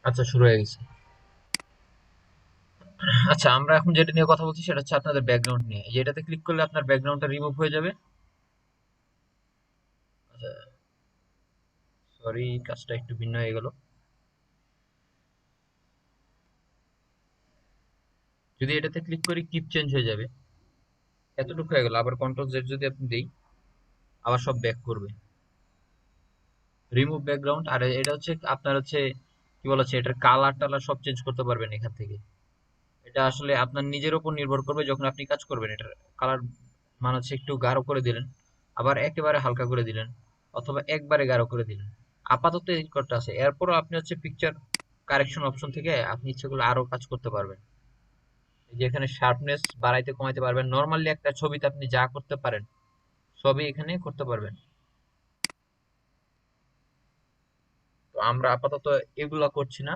আচ্ছা, শুরু হয়ে গেছে। আচ্ছা, আমরা এখন যেটা নিয়ে কথা বলছি সেটা হচ্ছে আপনাদের ব্যাকগ্রাউন্ড নিয়ে। এই যে এটাতে ক্লিক করলে আপনার ব্যাকগ্রাউন্ডটা রিমুভ হয়ে যাবে। আচ্ছা, সরি, কাজটা একটু ভিন্ন হয়ে গেল। যদি এটাতে ক্লিক করি কিপ চেঞ্জ হয়ে যাবে। এতটুকু হয়ে গেল। আবার কন্ট্রোল জেড যদি আপনি দেই, আবার সব ব্যাক করবে। Remove background. আর এটা হচ্ছে আপনার হচ্ছে কি বলা হচ্ছে, এটার কালার টালার সব চেঞ্জ করতে পারবেন এখান থেকে। এটা আসলে আপনার নিজের উপর নির্ভর করবে। যখন আপনি কাজ করবেন এটার কালার মানে হচ্ছে একটু গাঢ় করে দিলেন, আবার একেবারে হালকা করে দিলেন, অথবা একবারে গাঢ় করে দিলেন। আপাতত এই করতে আছে। এরপরও আপনি হচ্ছে পিকচার কারেকশন অপশন থেকে আপনি ইচ্ছে করলে আরো কাজ করতে পারবেন। এই যে এখানে শার্পনেস বাড়াইতে কমাইতে পারবেন। নর্মালি একটা ছবিতে আপনি যা করতে পারেন সবই এখানে করতে পারবেন। তো আমরা আপাতত এগুলা করছি না,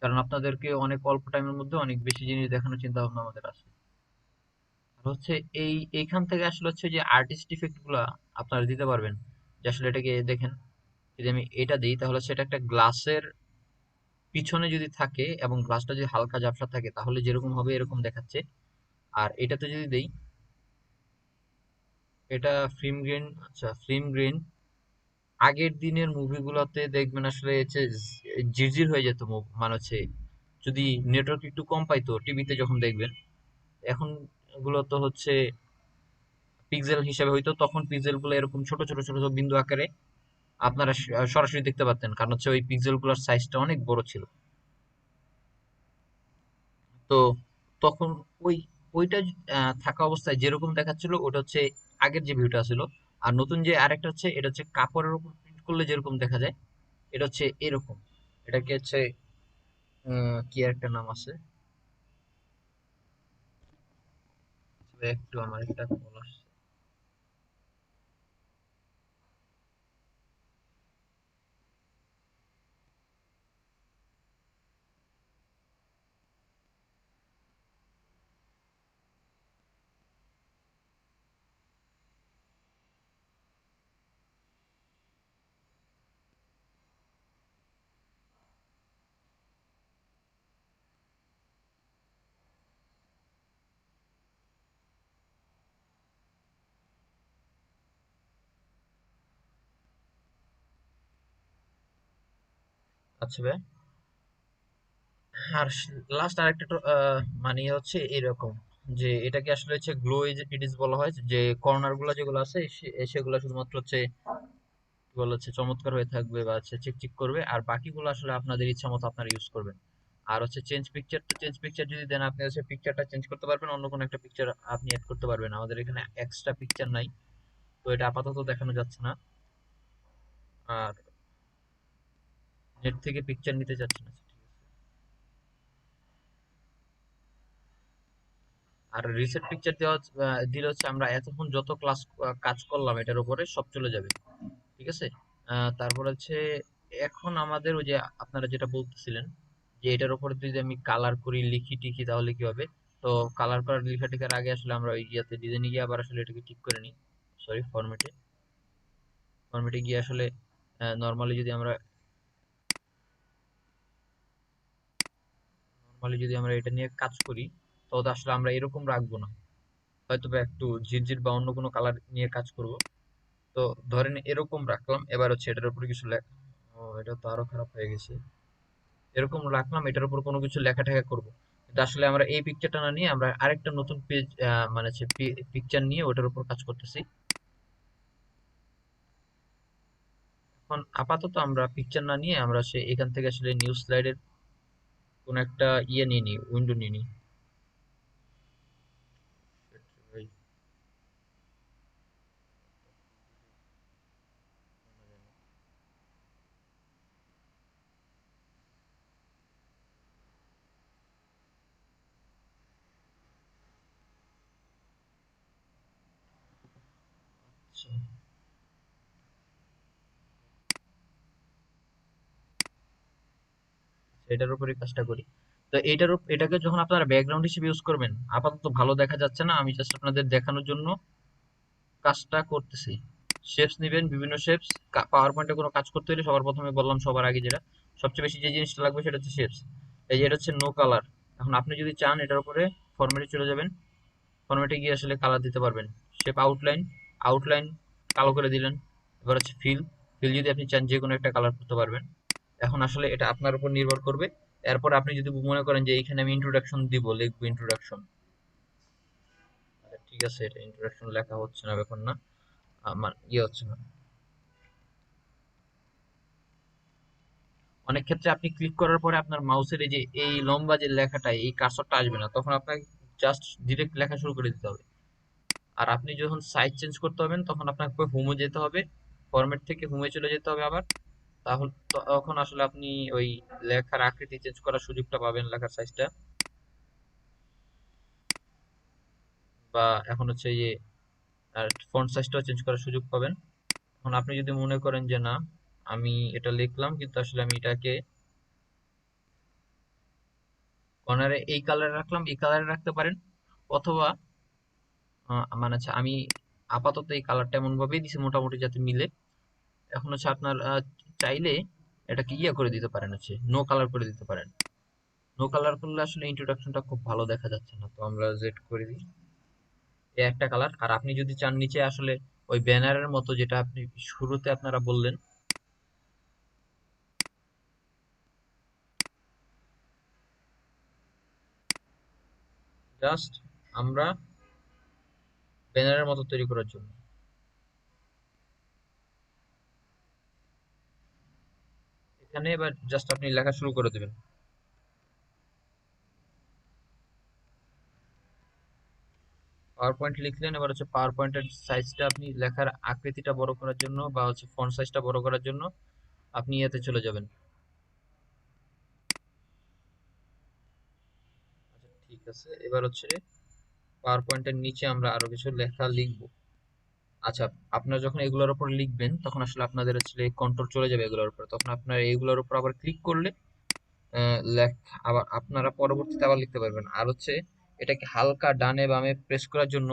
কারণ আপনাদেরকে অনেক অল্প টাইমের মধ্যে অনেক বেশি জিনিস দেখানোর চিন্তা ভাবনা আমাদের আছে। আর হচ্ছে এইখান থেকে আসলে হচ্ছে যে আর্টিস্ট ইফেক্ট গুলা আপনারা দিতে পারবেন। যে আসলে এটাকে দেখেন, যদি আমি এটা দিই তাহলে সেটা একটা গ্লাসের পিছনে যদি থাকে এবং গ্লাসটা যদি হালকা ঝাপসা থাকে তাহলে যেরকম হবে এরকম দেখাচ্ছে। আর এটাতে যদি দেই, এটা ফিল্ম গ্রেন। আচ্ছা, ফিল্ম গ্রেন আগের দিনের মুভিগুলোতে দেখবেন আসলে হচ্ছে ঝিরঝির হয়ে যেত মানে হচ্ছে যদি নেটওয়ার্ক একটু কম পাইতো টিভিতে যখন দেখবেন। এখন এগুলো তো হচ্ছে পিক্সেল হিসেবে হইতো, তখন পিক্সেল গুলো এরকম ছোট ছোট ছোট ছোট বিন্দু আকারে আপনারা সরাসরি দেখতে পাচ্ছেন, কারণ হচ্ছে ওই পিক্সেল গুলোর সাইজটা অনেক বড় ছিল। তো তখন ওই ওইটা থাকা অবস্থায় যেরকম দেখাচ্ছিল ওটা হচ্ছে আগের যে ভিউটা ছিল। আর নতুন যে আরেকটা হচ্ছে, এটা হচ্ছে কাপড়ের উপর প্রিন্ট করলে যেরকম দেখা যায়, এটা হচ্ছে এরকম। এটাকে হচ্ছে কি একটা নাম আছে, একটু আমার একটা কল আসছে। আচ্ছা ভাই, আর লাস্ট আরেকটা মানে হচ্ছে এরকম, যে এটাকে আসলে হচ্ছে গ্লো এডিস বলা হয়। যে কর্নার গুলা যেগুলো আছে সেগুলো শুধুমাত্র হচ্ছে কি বলা হচ্ছে চমৎকার হয়ে থাকবে বা হচ্ছে চিকচিক করবে, আর বাকিগুলো আসলে আপনাদের ইচ্ছা মতো আপনারা ইউজ করবেন। আর হচ্ছে চেঞ্জ পিকচার, তো চেঞ্জ পিকচার যদি দেন আপনি হচ্ছে পিকচারটা চেঞ্জ করতে পারবেন, অন্য কোনো একটা পিকচার আপনি এড করতে পারবেন। আমাদের এখানে এক্সট্রা পিকচার নাই, তো এটা আপাতত দেখানো যাচ্ছে না। আর নেট থেকে পিকচার নিতে চাচ্ছি না, ঠিক আছে। আর রিসেন্ট পিকচার দেওয়া দিলে হচ্ছে আমরা এতক্ষণ যত ক্লাস কাজ করলাম এটার উপরে সব চলে যাবে। ঠিক আছে। তারপর হচ্ছে এখন আমাদের ওই যে আপনারা যেটা বলতেছিলেন, যে এটার উপরে যদি আমি কালার করি লিখি টিখি তাহলে কি হবে। তো কালার করার লেখা টেখার আগে আসলে আমরা ওই ইয়াতে ডিজাইনে গিয়ে আবার আসলে এটাকে ঠিক করে নিই। সরি, ফরম্যাটে ফরম্যাটে গিয়ে আসলে নর্মালি যদি আমরা এটা নিয়ে কাজ করি, তাহলে আসলে আমরা এরকম রাখবো না। হয়তো বা একটু ঝিরঝির বা অন্য কোনো কালার নিয়ে কাজ করব। তো ধরেন এরকম রাখলাম, এবার হচ্ছে এটার উপরে কিছু ও, এটা তো আরো খারাপ হয়ে গেছে। এরকম রাখলাম, এটার উপর কোনো কিছু লেখা টেখা করবো, কিন্তু আসলে আমরা এই পিকচারটা না নিয়ে আমরা আরেকটা নতুন পেজ মানে হচ্ছে পিকচার নিয়ে ওটার উপর কাজ করতেছি। এখন আপাতত আমরা পিকচার না নিয়ে আমরা সে এখান থেকে আসলে নিউজ স্লাইডের কোন একটা ইয়ে নিয়ে নিই, উইন্ডো নিয়ে নিই। আচ্ছা, এটার উপরে কাজটা করি। তো এটাকে যখন আপনারা ব্যাকগ্রাউন্ড হিসেবে ইউজ করবেন, আপাতত ভালো দেখা যাচ্ছে না, আমি জাস্ট আপনাদের দেখানোর জন্য কাজটা করতেছি। শেপস নিবেন, বিভিন্ন শেপস। পাওয়ার পয়েন্টে কোনো কাজ করতে হলে সবার প্রথমে বললাম, সবার আগে যেটা সবচেয়ে বেশি যে জিনিসটা লাগবে সেটা হচ্ছে শেপস। এই যে এটা হচ্ছে নো কালার। এখন আপনি যদি চান এটার উপরে ফরম্যাটে চলে যাবেন, ফরম্যাটে গিয়ে আসলে কালার দিতে পারবেন। শেপ আউটলাইন, আউটলাইন কালো করে দিলেন। এবার হচ্ছে ফিল, ফিল যদি আপনি চান যে কোনো একটা কালার করতে পারবেন। এখন আসলে এটা আপনার উপর নির্ভর করবে। এরপর আপনি যদি মনে করেন যে এইখানে আমি ইন্ট্রোডাকশন দিব, লিখবো ইন্ট্রোডাকশন। ঠিক আছে, এটা ইন্ট্রোডাকশন লেখা হচ্ছে না এখন, না আমার হচ্ছে না। অনেক ক্ষেত্রে আপনি ক্লিক করার পরে আপনার মাউসের এই যে এই লম্বা যে লেখাটা, এই কার্সরটা আসবে না, তখন আপনাকে জাস্ট ডিরেক্ট লেখা শুরু করে দিতে হবে। আর আপনি যখন সাইজ চেঞ্জ করতে হবেন তখন আপনাকে হোমে যেতে হবে, ফরম্যাট থেকে হোমে চলে যেতে হবে আবার। তাহলে তখন আসলে আপনি ওই লেখার আকৃতি চেঞ্জ করার সুযোগটা পাবেন, লেখার সাইজটা। বা এখন হচ্ছে এই যে ফন্ট সাইজটাও চেঞ্জ করার সুযোগ পাবেন। এখন আপনি যদি মনে করেন যে না, আমি এটা লিখলাম কিন্তু আসলে আমি এটাকে কর্নারে এই কালারে রাখলাম, এই কালারে রাখতে পারেন। অথবা মানে হচ্ছে আমি আপাতত এই কালারটা এমন ভাবেই দিছি মোটামুটি যাতে মিলে। এখন হচ্ছে আপনার চাইলে এটাকে ইয়ে করে দিতে পারেন, হচ্ছে নো কালার করে দিতে পারেন। নো কালার করলে আসলে ইন্ট্রোডাকশনটা খুব ভালো দেখা যাচ্ছে না, তো আমরা জেড করে দিই। এই একটা কালার। আর আপনি যদি চান নিচে আসলে ওই ব্যানারের মতো, যেটা আপনি শুরুতে আপনারা বললেন, জাস্ট আমরা ব্যানারের মতো তৈরি করার জন্য এখানে এবার জাস্ট আপনি লেখা শুরু করে দেবেন। পাওয়ার পয়েন্ট লিখলেন, এবার হচ্ছে পাওয়ার পয়েন্টের সাইজটা আপনি লেখার আকৃতিটা বড় করার জন্য বা হচ্ছে ফন্ট সাইজটা বড় করার জন্য আপনি এতে চলে যাবেন। আচ্ছা ঠিক আছে, এবার হচ্ছে পাওয়ার পয়েন্টের নিচে আমরা আরো কিছু লেখা লিখবো। আচ্ছা, আপনারা যখন এগুলোর উপর লিখবেন তখন আসলে আপনাদের আসলে কন্ট্রোল চলে যাবে এগুলোর উপর, তখন আপনারা এগুলোর উপর আবার ক্লিক করলে লেখা আবার আপনারা পরবর্তীতে আবার লিখতে পারবেন। আর হচ্ছে এটাকে হালকা ডানে বামে প্রেস করার জন্য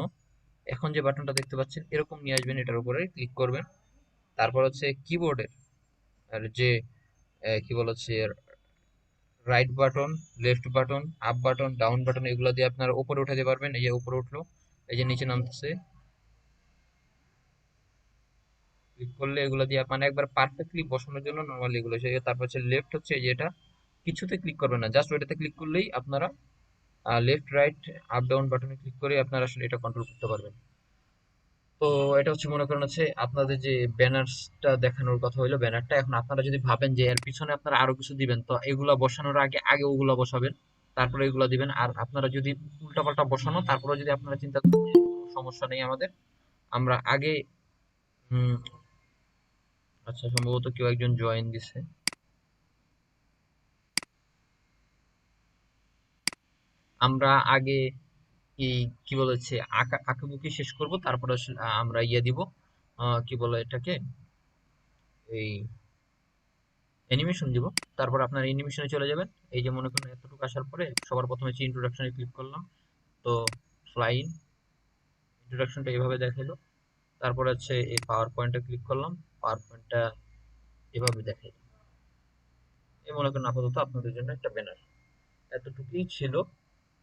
এখন যে বাটনটা দেখতে পাচ্ছেন এরকম নিয়ে আসবেন, এটার উপরে ক্লিক করবেন। তারপর হচ্ছে কিবোর্ডের আর যে কি বলা হচ্ছে right button, left button, up button, down button, এগুলো দিয়ে আপনারা উপরে উঠাতে পারবেন। এই যে উপরে উঠলো, এই যে নিচে নামতেছে, ক্লিক করলে এগুলো দিয়ে মানে একবার পারফেক্টলি বসানোর জন্য নরমালি এগুলো তারপর হচ্ছে লেফট, হচ্ছে এই যে এটা কিছুতে ক্লিক করবেন না, জাস্ট ওইটাতে ক্লিক করলেই আপনারা লেফট রাইট আপ ডাউন বাটনে ক্লিক করে আপনারা আসলে এটা কন্ট্রোল করতে পারবেন। তো এটা হচ্ছে মনে করেন হচ্ছে আপনাদের যে ব্যানারটা দেখানোর কথা হইলো, ব্যানারটা এখন আপনারা যদি ভাবেন যে এর পিছনে আপনারা আরো কিছু দিবেন, তো এগুলা বসানোর আগে আগে ওগুলা বসাবেন, তারপরে এগুলা দিবেন। আর আপনারা যদি উল্টাপাল্টা বসানো তারপরে যদি আপনারা চিন্তা করেন যে কোনো সমস্যা নেই আমাদের, আমরা আগে উম, আচ্ছা সম্ভবত কেউ একজন জয়েন দিছে, আমরা আগে কি কি বলেছে আঁকাবুকি শেষ করব, তারপরে আসলে আমরা ইয়ে দিব, কি বলে এটাকে, এই অ্যানিমেশন দিব। তারপর আপনার অ্যানিমেশনে চলে যাবেন। এই যে মনে করেন এতটুকু আসার পরে সবার প্রথমে হচ্ছে ইন্ট্রোডাকশনে ক্লিক করলাম, তো ফ্লাইন ইন্ট্রোডাকশনটা এভাবে দেখাইলো। তারপর হচ্ছে এই পাওয়ার পয়েন্টে ক্লিক করলাম, পাওয়ার পয়েন্টটা এভাবে দেখাইলো। এই মনে করেন আপাতত আপনাদের জন্য একটা ব্যানার, এতটুকুই ছিল।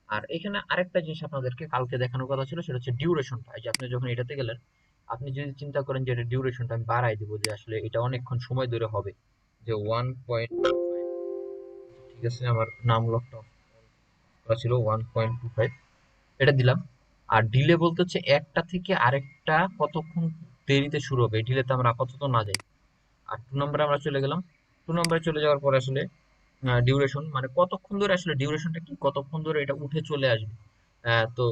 আর এখানে আরেকটা জিনিস আপনাদেরকে কালকে দেখানোর কথা ছিল, সেটা হচ্ছে ডিউরেশনটা। এই যে আপনি যখন এটাতে গেলেন, আপনি যদি চিন্তা করেন যে এটা ডিউরেশনটা আমি বাড়াই দিব, যে আসলে এটা অনেকক্ষণ সময় ধরে হবে, যে 1.25, ঠিক আছে আমার নাম লকটা করা ছিল 1.25, এটা দিলাম। আর ডিলে বলতে হচ্ছে একটা থেকে আরেকটা কতক্ষণ দেরিতে শুরু হবে, ডিলেতে আমরা আপাতত না যাই। আর 2 নম্বরে আমরা চলে গেলাম। 2 নম্বরে চলে যাওয়ার পরে আসলে ডিউরেশন মানে কতক্ষণ ধরে, আসলে ডিউরেশনটা কি কতক্ষণ ধরে এটা উঠে চলে আসবে। তো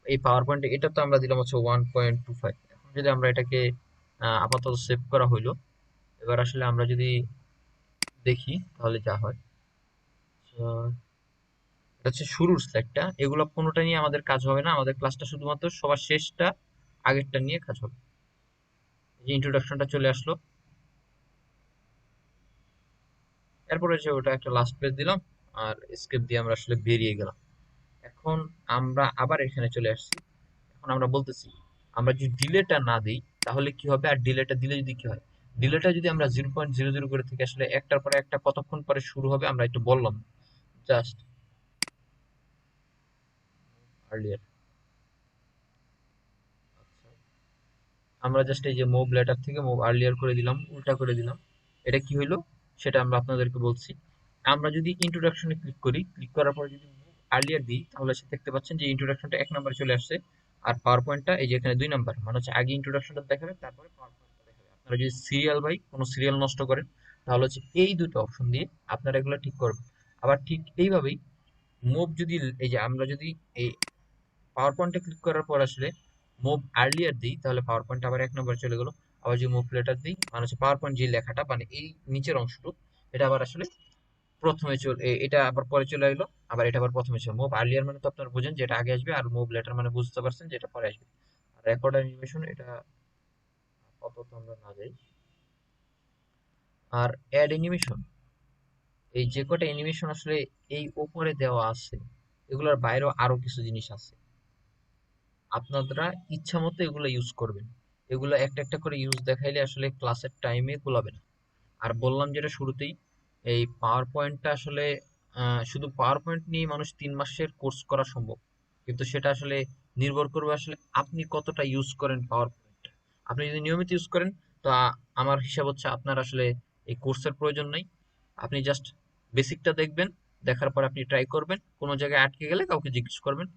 এই পাওয়ার পয়েন্টে এটা তো আমরা দিলাম হচ্ছে 1.25। এখন যদি আমরা এটাকে আপাতত সেভ করা হইলো, এবার আসলে আমরা যদি দেখি তাহলে যা হয়, আহ, এটা হচ্ছে শুরুর স্লাইডটা, এগুলো কোনোটা নিয়ে আমাদের কাজ হবে না, আমাদের ক্লাসটা শুধুমাত্র সবার শেষটা আগেরটা নিয়ে কাজ হবে। এই যে ইন্ট্রোডাকশনটা চলে আসলো, এরপরে যে ওটা একটা লাস্ট পেজ দিলাম, আর স্কেপ দিয়ে আমরা আসলে বেরিয়ে গেলাম। এখন আমরা আবার এখানে চলে আসছি। এখন আমরা বলতেছি আমরা যদি ডিলেটা না দিই তাহলে কি হবে, আর ডিলেটা দিলে যদি কি হয়। ডিলেটা যদি আমরা 0.00 করে থেকে আসলে একটার পরে একটা কতক্ষণ পরে শুরু হবে আমরা একটু বললাম জাস্ট আর্লিয়ার। আমরা জাস্ট এই যে মুভ লেটার থেকে মুভ আর্লিয়ার করে দিলাম, উল্টা করে দিলাম। এটা কি হইলো সেটা আমরা আপনাদেরকে বলছি। আমরা যদি ইন্ট্রোডাকশনে ক্লিক করি, ক্লিক করার পরে যদি মুভ আর্লিয়ার দিই তাহলে সে দেখতে পাচ্ছেন যে ইন্ট্রোডাকশনটা 1 নম্বরে চলে আসছে। আর পাওয়ার পয়েন্টটা এই যে এখানে 2 নম্বর, মানে হচ্ছে আগে ইন্ট্রোডাকশনটা দেখাবে তারপরে পাওয়ার পয়েন্টটা দেখাবে। আপনারা যদি সিরিয়াল বাই কোনো সিরিয়াল নষ্ট করেন তাহলে হচ্ছে এই দুটো অপশন দিয়ে আপনারা এগুলো ঠিক করবেন। আবার ঠিক এইভাবেই মুভ যদি এই যে আমরা যদি এই পাওয়ার পয়েন্টে ক্লিক করার পর আসলে মুভ আর্লিয়ার দিই তাহলে পাওয়ার পয়েন্ট আবার 1 নম্বরে চলে গেল। আবার যদি মুভ লেটার দিই মানে হচ্ছে পাওয়ার পয়েন্ট যে লেখাটা মানে এই নিচের অংশটুকু এটা আবার আসলে প্রথমে চলে এটা আবার পরে চলে এলো। আবার এটা আবার প্রথমে ছিল। মুভ আর্লিয়ার মানে তো আপনারা বুঝেন যে এটা আগে আসবে, আর মুভ লেটার মানে বুঝতে পারছেন যে এটা পরে আসবে। আর রেকর্ড অ্যানিমেশন এটা আপাতত আমরা না যাই। আর অ্যাড অ্যানিমেশন, এই যে কটা অ্যানিমেশন আসলে এই উপরে দেওয়া আছে এগুলোর বাইরেও আরো কিছু জিনিস আছে, আপনারা ইচ্ছা মতো এগুলো ইউজ করবেন। এগুলো একটা একটা করে ইউজ দেখাইলে আসলে ক্লাসের টাইমে কুলাবে না। আর বললাম যেটা শুরুতেই, এই পাওয়ার পয়েন্টটা আসলে শুধু পাওয়ার পয়েন্ট নিয়ে মানুষ 3 মাসের কোর্স করা সম্ভব, কিন্তু সেটা আসলে নির্ভর করবে আসলে আপনি কতটা ইউজ করেন পাওয়ার পয়েন্ট। আপনি যদি নিয়মিত ইউজ করেন তো আমার হিসাব হচ্ছে আপনার আসলে এই কোর্সের প্রয়োজন নেই। আপনি জাস্ট বেসিকটা দেখবেন, দেখার পর আপনি ট্রাই করবেন, কোনো জায়গায় আটকে গেলে কাউকে জিজ্ঞেস করবেন।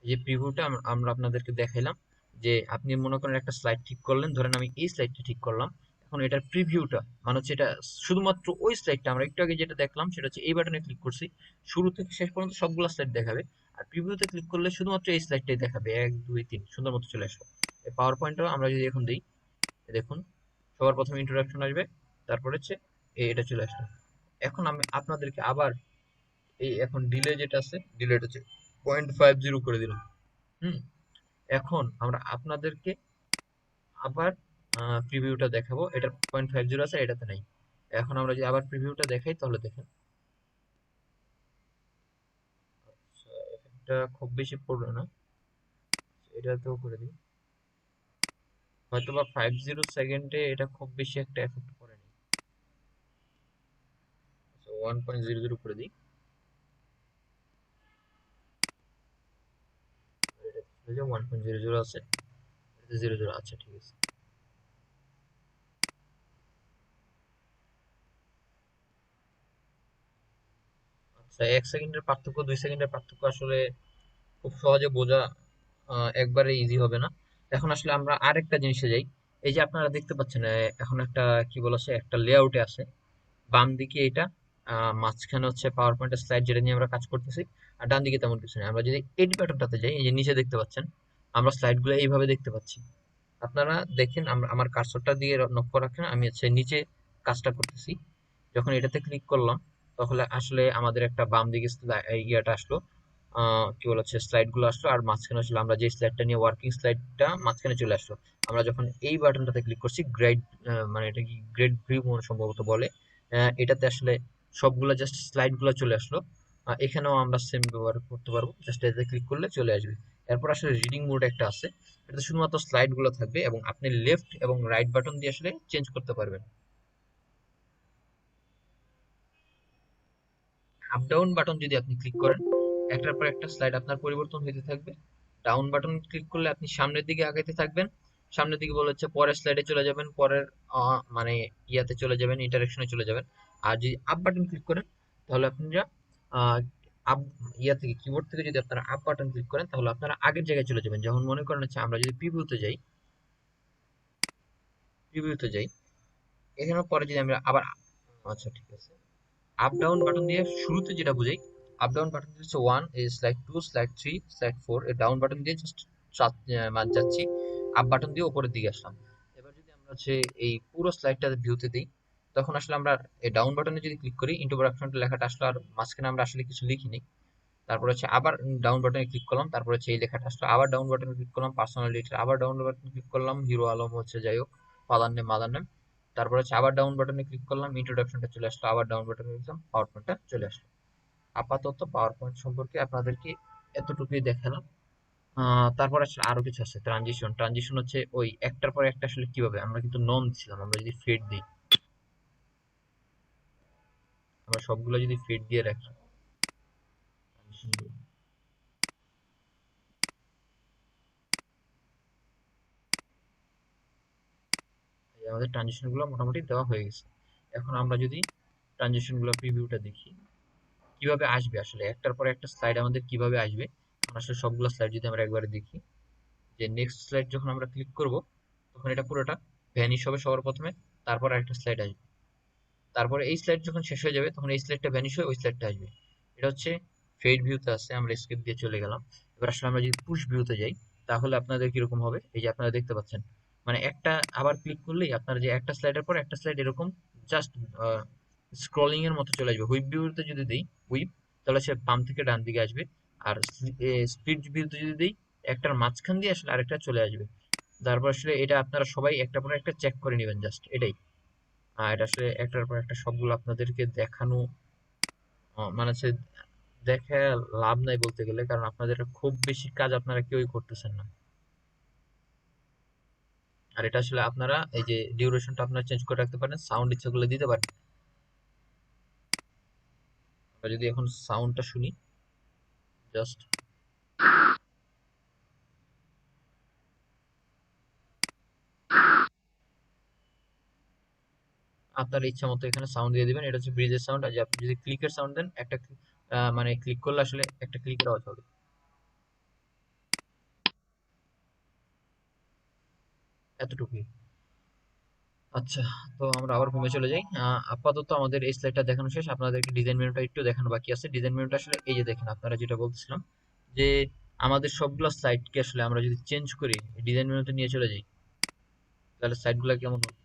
যে প্রিভিউটা আমরা আপনাদেরকে দেখাইলাম, যে আপনি মনে করেন একটা স্লাইড ঠিক করলেন, ধরেন আমি এই স্লাইডটা ঠিক করলাম, এখন এটার প্রিভিউটা মানে হচ্ছে এটা শুধুমাত্র ওই স্লাইডটা আমরা একটু আগে যেটা দেখলাম সেটা হচ্ছে এই বাটনে ক্লিক করছি, শুরু থেকে শেষ পর্যন্ত সবগুলো স্লাইড দেখাবে। আর প্রিভিউতে ক্লিক করলে শুধুমাত্র এই স্লাইডটাই দেখাবে, 1 2 3 সুন্দর মতো চলে আসবে। এই পাওয়ার পয়েন্টটাও আমরা যদি এখন দিই, দেখুন সবার প্রথমে ইন্ট্রোডাকশন আসবে, তারপর হচ্ছে এটা চলে আসবে। এখন আমি আপনাদেরকে আবার এই এখন ডিলে যেটা আছে ডিলেটা হচ্ছে 0.50 করে দিলাম। হুম। এখন আমরা আপনাদেরকে আবার প্রিভিউটা দেখাবো, এটা 0.50 আছে, এটাতে নাই। এখন আমরা যদি আবার প্রিভিউটা দেখাই তাহলে দেখেন আচ্ছা, এটা খুব বেশি পড়বে না, এটাতেও করে দিই। হয়তো বা 50 সেকেন্ডে এটা খুব বেশি একটা এফেক্ট পড়েনি। 1.00 করে দিই, এটা 1.00 আছে, এটা 00 আচ্ছা ঠিক আছে। আচ্ছা 1 সেকেন্ডের পার্থক্য 2 সেকেন্ডের পার্থক্য আসলে খুব সহজে বোঝা একবারে ইজি হবে না। এখন আসলে আমরা আরেকটা জিনিসে যাই। এই যে আপনারা দেখতে পাচ্ছেন এখন একটা কি বলেছে একটা লেআউটে আছে, বাম দিকে এটা, মাঝখানে হচ্ছে পাওয়ার পয়েন্টের স্লাইড যেটা নিয়ে আমরা কাজ করতেছি। আর ডান দিকে তেমন কিছু নেই। আমরা যদি এডিট বাটনটাতে যাই, এই যে নিচে দেখতে পাচ্ছেন আমরা স্লাইডগুলো এইভাবে দেখতে পাচ্ছি। আপনারা দেখেন আমরা আমার কার্সরটা দিয়ে লক্ষ্য রাখেন, আমি হচ্ছে নিচে কাজটা করতেছি। যখন এটাতে ক্লিক করলাম তাহলে আসলে আমাদের একটা বাম দিকে ইয়েটা আসলো, কি বলা হচ্ছে স্লাইড গুলো আসলো, আর মাঝখানে আসলে আমরা যে স্লাইডটা নিয়ে ওয়ার্কিং স্লাইডটা মাঝখানে চলে আসলো। আমরা যখন এই বাটনটাতে ক্লিক করছি গ্রেড, মানে এটা কি গ্রেড ভিউ সম্ভবত বলে, এটাতে আসলে সবগুলা জাস্ট স্লাইড গুলো চলে আসলো। এখানেও আমরা সেম ব্যবহার করতে পারবো, জাস্ট এটাতে ক্লিক করলে চলে আসবে। এরপর আসলে রিডিং মোড একটা আছে, এটাতে শুধুমাত্র স্লাইড গুলো থাকবে এবং আপনি লেফট এবং রাইট বাটন দিয়ে আসলে চেঞ্জ করতে পারবেন। আপ ডাউন বাটন যদি আপনি ক্লিক করেন একটার পর একটা স্লাইড আপনার পরিবর্তন হতে থাকবে। ডাউন বাটন ক্লিক করলে আপনি সামনের দিকে আগাইতে থাকবেন, সামনের দিকে বলে হচ্ছে পরের স্লাইডে চলে যাবেন, পরের মানে ইয়াতে চলে যাবেন, ইন্টারেকশনে চলে যাবেন। আর যদি আপ বাটন ক্লিক করেন তাহলে আপনারা আহ, আপ ইয়া থেকে কিবোর্ড থেকে যদি আপনারা আপ বাটন ক্লিক করেন তাহলে আপনারা আগের জায়গায় চলে যাবেন। যেমন মনে করেন হচ্ছে আমরা যদি প্রিভিউতে যাই, প্রিভিউতে যাই, এখানে পরে যদি আমরা আবার আচ্ছা ঠিক আছে, আপ ডাউন বাটন দিয়ে শুরুতে যেটা বুঝাই, আপ ডাউন বাটন দিয়ে হচ্ছে 1 এই স্লাইড 2 স্লাইড 3 স্লাইড 4, এই ডাউন বাটন দিয়ে জাস্ট মান যাচ্ছি, আপ বাটন দিয়ে উপরের দিকে আসলাম। এবার যদি আমরা হচ্ছে এই পুরো স্লাইডটা ভিউতে দিই তখন আসলে আমরা এই ডাউন বাটনে যদি ক্লিক করি ইন্ট্রোডাকশন লেখাটা আসলো, আর মাঝখানে আমরা আসলে কিছু লিখিনি। তারপর হচ্ছে আবার ডাউন বাটনে ক্লিক করলাম, তারপর হচ্ছে এই লেখাটা আসলো, আবার ডাউন বাটনে ক্লিক করলাম পার্সোনালিটি, আবার ডাউন বাটনে ক্লিক করলাম হিরো আলম হচ্ছে যাই হোক ফাদার নেম মাদার নেম, তারপর হচ্ছে আবার ডাউন বাটনে ক্লিক করলাম ইন্ট্রোডাকশনটা চলে আসলো, আবার ডাউন বাটনে ক্লিক পাওয়ার পয়েন্টটা চলে আসলো। আপাতত পাওয়ার পয়েন্ট সম্পর্কে আপনাদেরকে এতটুকুই দেখালাম। তারপর আসলে আরো কিছু আছে, ট্রানজিশন। ট্রানজিশন হচ্ছে ওই একটার পর একটা আসলে কিভাবে, আমরা কিন্তু নন ছিলাম, আমরা যদি ফিড দিই, আমরা সবগুলো যদি ফিড দিয়ে রাখি transition গুলো, এই আমাদের ট্রানজিশন গুলো মোটামুটি দেওয়া হয়ে গেছে। এখন আমরা যদি ট্রানজিশন গুলো প্রিভিউটা দেখি কিভাবে আসবে, আসলে একটার পর একটা স্লাইড আমাদের কিভাবে আসবে। এখন আসলে সবগুলো স্লাইড যদি আমরা একবারে দেখি, যে নেক্সট স্লাইড যখন আমরা ক্লিক করব তখন এটা পুরোটা ভ্যানিশ হবে সবার প্রথমে, তারপর আরেকটা স্লাইড আসবে, তারপরে এই স্লাইড যখন শেষ হয়ে যাবে তখন এই স্লাইডটা ভ্যানিশ হয়ে ওই স্লাইডটা আসবে। এটা হচ্ছে ফেড ভিউতে আছে, আমরা স্কেপ দিয়ে চলে গেলাম। এবার আসলে আমরা যদি পুশ ভিউতে যাই তাহলে আপনাদের কিরকম হবে, এই যে আপনারা দেখতে পাচ্ছেন, মানে একটা আবার ক্লিক করলেই আপনার যে একটা স্লাইডের পর একটা স্লাইড এরকম জাস্ট স্ক্রলিং এর মতো চলে আসবে। হুইপ ভিউতে যদি দিই হুইপ, তাহলে সে বাম থেকে ডান দিকে আসবে। আর স্পিড ভিউতে যদি দিই একটার মাঝখান দিয়ে আসলে আরেকটা চলে আসবে। তারপর আসলে এটা আপনারা সবাই একটা পর একটা চেক করে নেবেন, জাস্ট এটাই। এটা আসলে একটার পর একটা সবগুলো আপনাদেরকে দেখানো মানে হচ্ছে দেখে লাভ নাই বলতে গেলে, কারণ আপনাদের খুব বেশি কাজ আপনারা কেউই করতেছেন না। আর এটা আসলে আপনারা এই যে ডিউরেশনটা আপনারা চেঞ্জ করে রাখতে পারেন, সাউন্ড ইচ্ছা করলে দিতে পারেন। আমরা যদি এখন সাউন্ডটা শুনি, জাস্ট আপনার ইচ্ছা মতো এখানে সাউন্ড দিয়ে দিবেন। এটা হচ্ছে ব্রিজের সাউন্ড। আর যে আপনি যদি ক্লিকের সাউন্ড দেন, একটা মানে ক্লিক করলে আসলে একটা ক্লিকের আওয়াজ হবে। এতটুকুই। আচ্ছা, তো আমরা আবার হোমে চলে যাই। আপাতত আমাদের এই স্লাইডটা দেখানো শেষ, আপনাদেরকে ডিজাইন মেনুটা একটু দেখানো বাকি আছে। ডিজাইন মেনুটা আসলে এই যে দেখেন, আপনারা যেটা বলছিলাম যে আমাদের সবগুলো স্লাইডকে আসলে আমরা যদি চেঞ্জ করি, ডিজাইন মেনুতে নিয়ে চলে যাই, তাহলে সাইটগুলো কেমন হবে।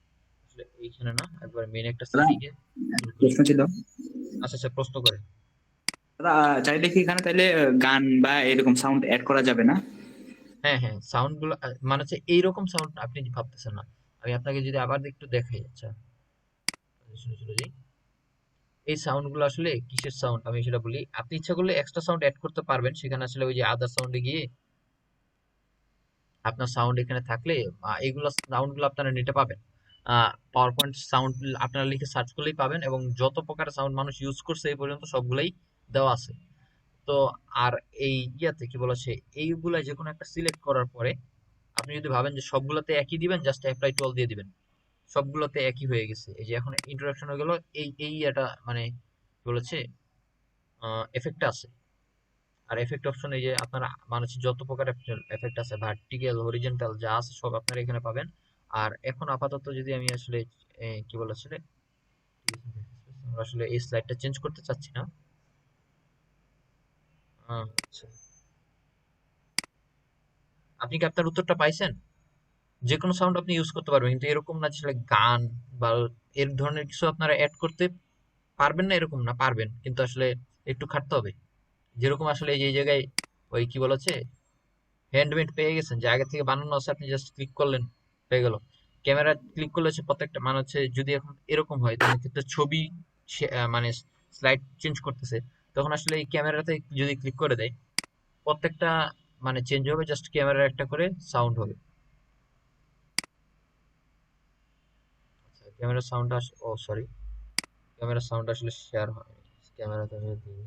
আসলে এইখানে না, একবার মেন একটা দাদা, সাইডে গিয়ে শুরু করি। প্রশ্ন ছিল। আচ্ছা আচ্ছা, প্রশ্ন করে। দাদা, চাইলে কি এখানে তাইলে গান বা এরকম সাউন্ড অ্যাড করা যাবে না? হ্যাঁ হ্যাঁ, সাউন্ড গুলো মানে হচ্ছে এইরকম সাউন্ড আপনি ভাবতেছেন না। আমি আপনাকে যদি আবার একটু দেখাই, আচ্ছা শুনে চলে যাই। এই সাউন্ড গুলো আসলে কিসের সাউন্ড আমি সেটা বলি। আপনি ইচ্ছা করলে এক্সট্রা সাউন্ড অ্যাড করতে পারবেন, সেখানে আসলে ওই যে আদার সাউন্ডে গিয়ে আপনার সাউন্ড এখানে থাকলে এইগুলো সাউন্ড গুলো আপনারা নেটে পাবেন। পাওয়ার পয়েন্ট সাউন্ড আপনারা লিখে সার্চ করলেই পাবেন, এবং যত প্রকার সাউন্ড মানুষ ইউজ করছে এই পর্যন্ত সবগুলাই দেওয়া আছে। তো আর এই ইয়াতে কি বলা আছে, এইগুলা যে কোনো একটা সিলেক্ট করার পরে আপনি যদি ভাবেন যে সবগুলোতে একই দিবেন, জাস্ট অ্যাপ্লাই টু অল দিয়ে দিবেন, সবগুলোতে একই হয়ে গেছে। এই যে এখন ইন্ট্রোডাকশন হয়ে গেল, এই এটা মানে কি বলেছে, এফেক্ট আছে। আর এফেক্ট অপশন এই যে আপনারা মানে হচ্ছে যত প্রকার এফেক্ট আছে, ভার্টিক্যাল হরিজন্টাল যা আছে সব আপনারা এখানে পাবেন। আর এখন আপাতত যদি আমি আসলে কি বলে আসলে, আমরা আসলে এই স্লাইডটা চেঞ্জ করতে চাচ্ছি না। আচ্ছা, আপনি কি আপনার উত্তরটা পাইছেন? যে কোনো সাউন্ড আপনি ইউজ করতে পারবেন, কিন্তু এরকম না যে আসলে গান বা এর ধরনের কিছু আপনারা অ্যাড করতে পারবেন না, এরকম না, পারবেন কিন্তু আসলে একটু খাটতে হবে। যেরকম আসলে এই যে এই জায়গায় ওই কি বলেছে, হ্যান্ডমেড পেয়ে গেছেন, যে আগে থেকে বানানো আছে, আপনি জাস্ট ক্লিক করলেন হয়ে গেল। ক্যামেরা ক্লিক করলে হচ্ছে প্রত্যেকটা মানে হচ্ছে যদি এখন এরকম হয় তখন ক্ষেত্রে ছবি মানে স্লাইড চেঞ্জ করতেছে, তখন আসলে এই ক্যামেরাতে যদি ক্লিক করে দেয় প্রত্যেকটা মানে চেঞ্জ হবে, জাস্ট ক্যামেরার একটা করে সাউন্ড হবে। আচ্ছা, ক্যামেরার সাউন্ড ও সরি, ক্যামেরার সাউন্ড আসলে শেয়ার হয়, ক্যামেরাতে আমি দিই।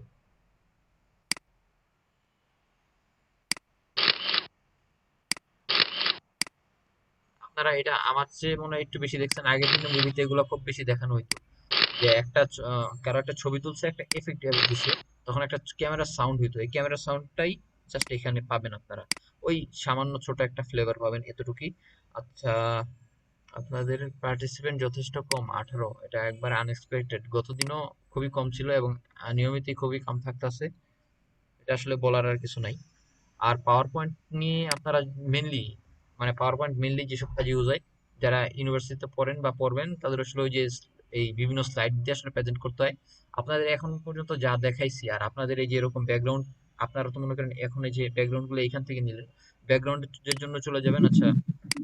আপনারা এটা আমার চেয়ে মনে হয় একটু বেশি দেখছেন, আগের দিনে মুভিতে এগুলো খুব বেশি দেখানো হইতো, যে একটা কারো একটা ছবি তুলছে, একটা এফেক্ট দিছে, তখন একটা ক্যামেরার সাউন্ড হইতো। এই ক্যামেরার সাউন্ডটাই জাস্ট এখানে পাবেন আপনারা, ওই সামান্য ছোট একটা ফ্লেভার পাবেন, এতটুকুই। আচ্ছা, আপনাদের পার্টিসিপেন্ট যথেষ্ট কম, 18, এটা একবার আনএক্সপেক্টেড। গতদিনও খুবই কম ছিল এবং নিয়মিতই খুবই কম থাকতেছে, এটা আসলে বলার আর কিছু নাই। আর পাওয়ার পয়েন্ট নিয়ে আপনারা মেনলি মানে পাওয়ার পয়েন্ট মেনলি যেসব কাজে ইউজ হয়, যারা ইউনিভার্সিটিতে পড়েন বা পড়বেন তাদের আসলে ওই যে এই বিভিন্ন স্লাইড দিয়ে আসলে প্রেজেন্ট করতে হয়। আপনাদের এখন পর্যন্ত যা দেখাইছি, আর আপনাদের এই যে এরকম ব্যাকগ্রাউন্ড, আপনারা তো মনে করেন এখন এই যে ব্যাকগ্রাউন্ড গুলো এখান থেকে নিলেন, ব্যাকগ্রাউন্ডের জন্য চলে যাবেন। আচ্ছা,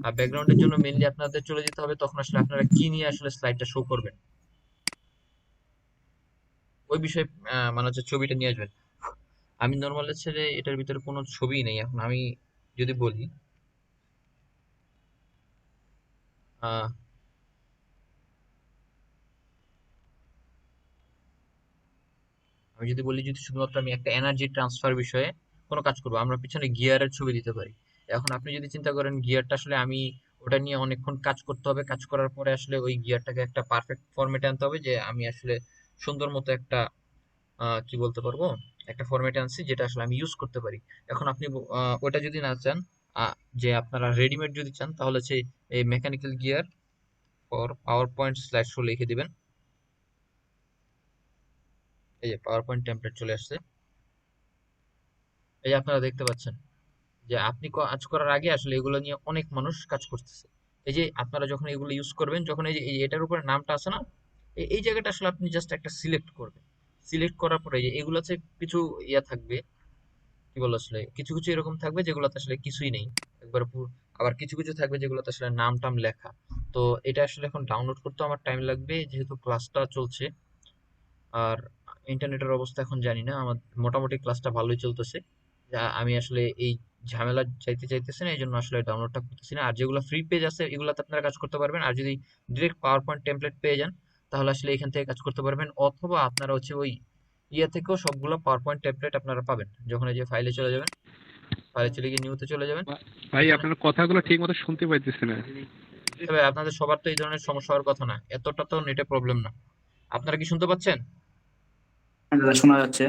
আর ব্যাকগ্রাউন্ডের জন্য মেনলি আপনাদের চলে যেতে হবে, তখন আসলে আপনারা কি নিয়ে আসলে স্লাইডটা শো করবেন ওই বিষয়ে মানে হচ্ছে ছবিটা নিয়ে আসবেন। আমি নর্মাল ছেড়ে এটার ভিতরে কোনো ছবি নেই এখন। আমি যদি বলি আহ আমি যদি বলি যদি শুধুমাত্র আমি একটা এনার্জি ট্রান্সফার বিষয়ে কোনো কাজ করবো, আমরা পিছনে গিয়ারের ছবি দিতে পারি। এখন আপনি যদি চিন্তা করেন গিয়ারটা আসলে আমি ওটা নিয়ে অনেকক্ষণ কাজ করতে হবে, কাজ করার পরে আসলে ওই গিয়ারটাকে একটা পারফেক্ট ফরম্যাটে আনতে হবে, যে আমি আসলে সুন্দর মতো একটা কি বলতে পারবো, একটা ফরম্যাটে আনছি যেটা আসলে আমি ইউজ করতে পারি। এখন আপনি ওটা যদি না চান, আহ, যে আপনারা রেডিমেড যদি চান, তাহলে হচ্ছে এই mechanical gear for power point slide show লিখে দিবেন। এই যে পাওয়ার পয়েন্ট টেমপ্লেট চলে আসছে। এই যে আপনারা দেখতে পাচ্ছেন যে আপনি কাজ করার আগে আসলে এগুলো নিয়ে অনেক মানুষ কাজ করতেছে। এই যে আপনারা যখন এগুলো ইউজ করবেন, যখন এই যে এটার উপরে নামটা আছে না, এই জায়গাটা আসলে আপনি জাস্ট একটা সিলেক্ট করবেন। সিলেক্ট করার পরে যে এগুলোতে কিছু ইয়া থাকবে, কি বলে আসলে কিছু কিছু এরকম থাকবে যেগুলোতে আসলে কিছুই নেই একবার আবার কিছু কিছু থাকবে যেগুলোতে আসলে নাম টাম লেখা। তো এটা আসলে এখন ডাউনলোড করতে আমার টাইম লাগবে, যেহেতু ক্লাসটা চলছে। আর ইন্টারনেটের অবস্থা এখন জানি না, আমার মোটামুটি ক্লাসটা ভালোই চলতেছে। আমি আসলে এই ঝামেলা চাইতে চাইতেছি না, এই জন্য আসলে ডাউনলোডটা করতেছি না। আর যেগুলো ফ্রি পেজ আছে এগুলোতে আপনারা কাজ করতে পারবেন, আর যদি ডিরেক্ট পাওয়ার পয়েন্ট টেমপ্লেট পেয়ে যান তাহলে আসলে এখান থেকে কাজ করতে পারবেন, অথবা আপনারা হচ্ছে ওই ইয়া থেকেও সবগুলো পাওয়ার পয়েন্ট টেমপ্লেট আপনারা পাবেন। যখন এই যে ফাইলে চলে যাবেন, ফাইলে চলে গিয়ে নিউতে চলে যাবেন, ভাই এখানে। আপনার কথাগুলো ঠিক মতো শুনতে পাইতেছি না। তবে আপনাদের সবার তো এই ধরনের সমস্যা হওয়ার কথা না, এতটা তো নেটে প্রবলেম না। আপনারা কি শুনতে পাচ্ছেন? হ্যাঁ দাদা, শোনা যাচ্ছে।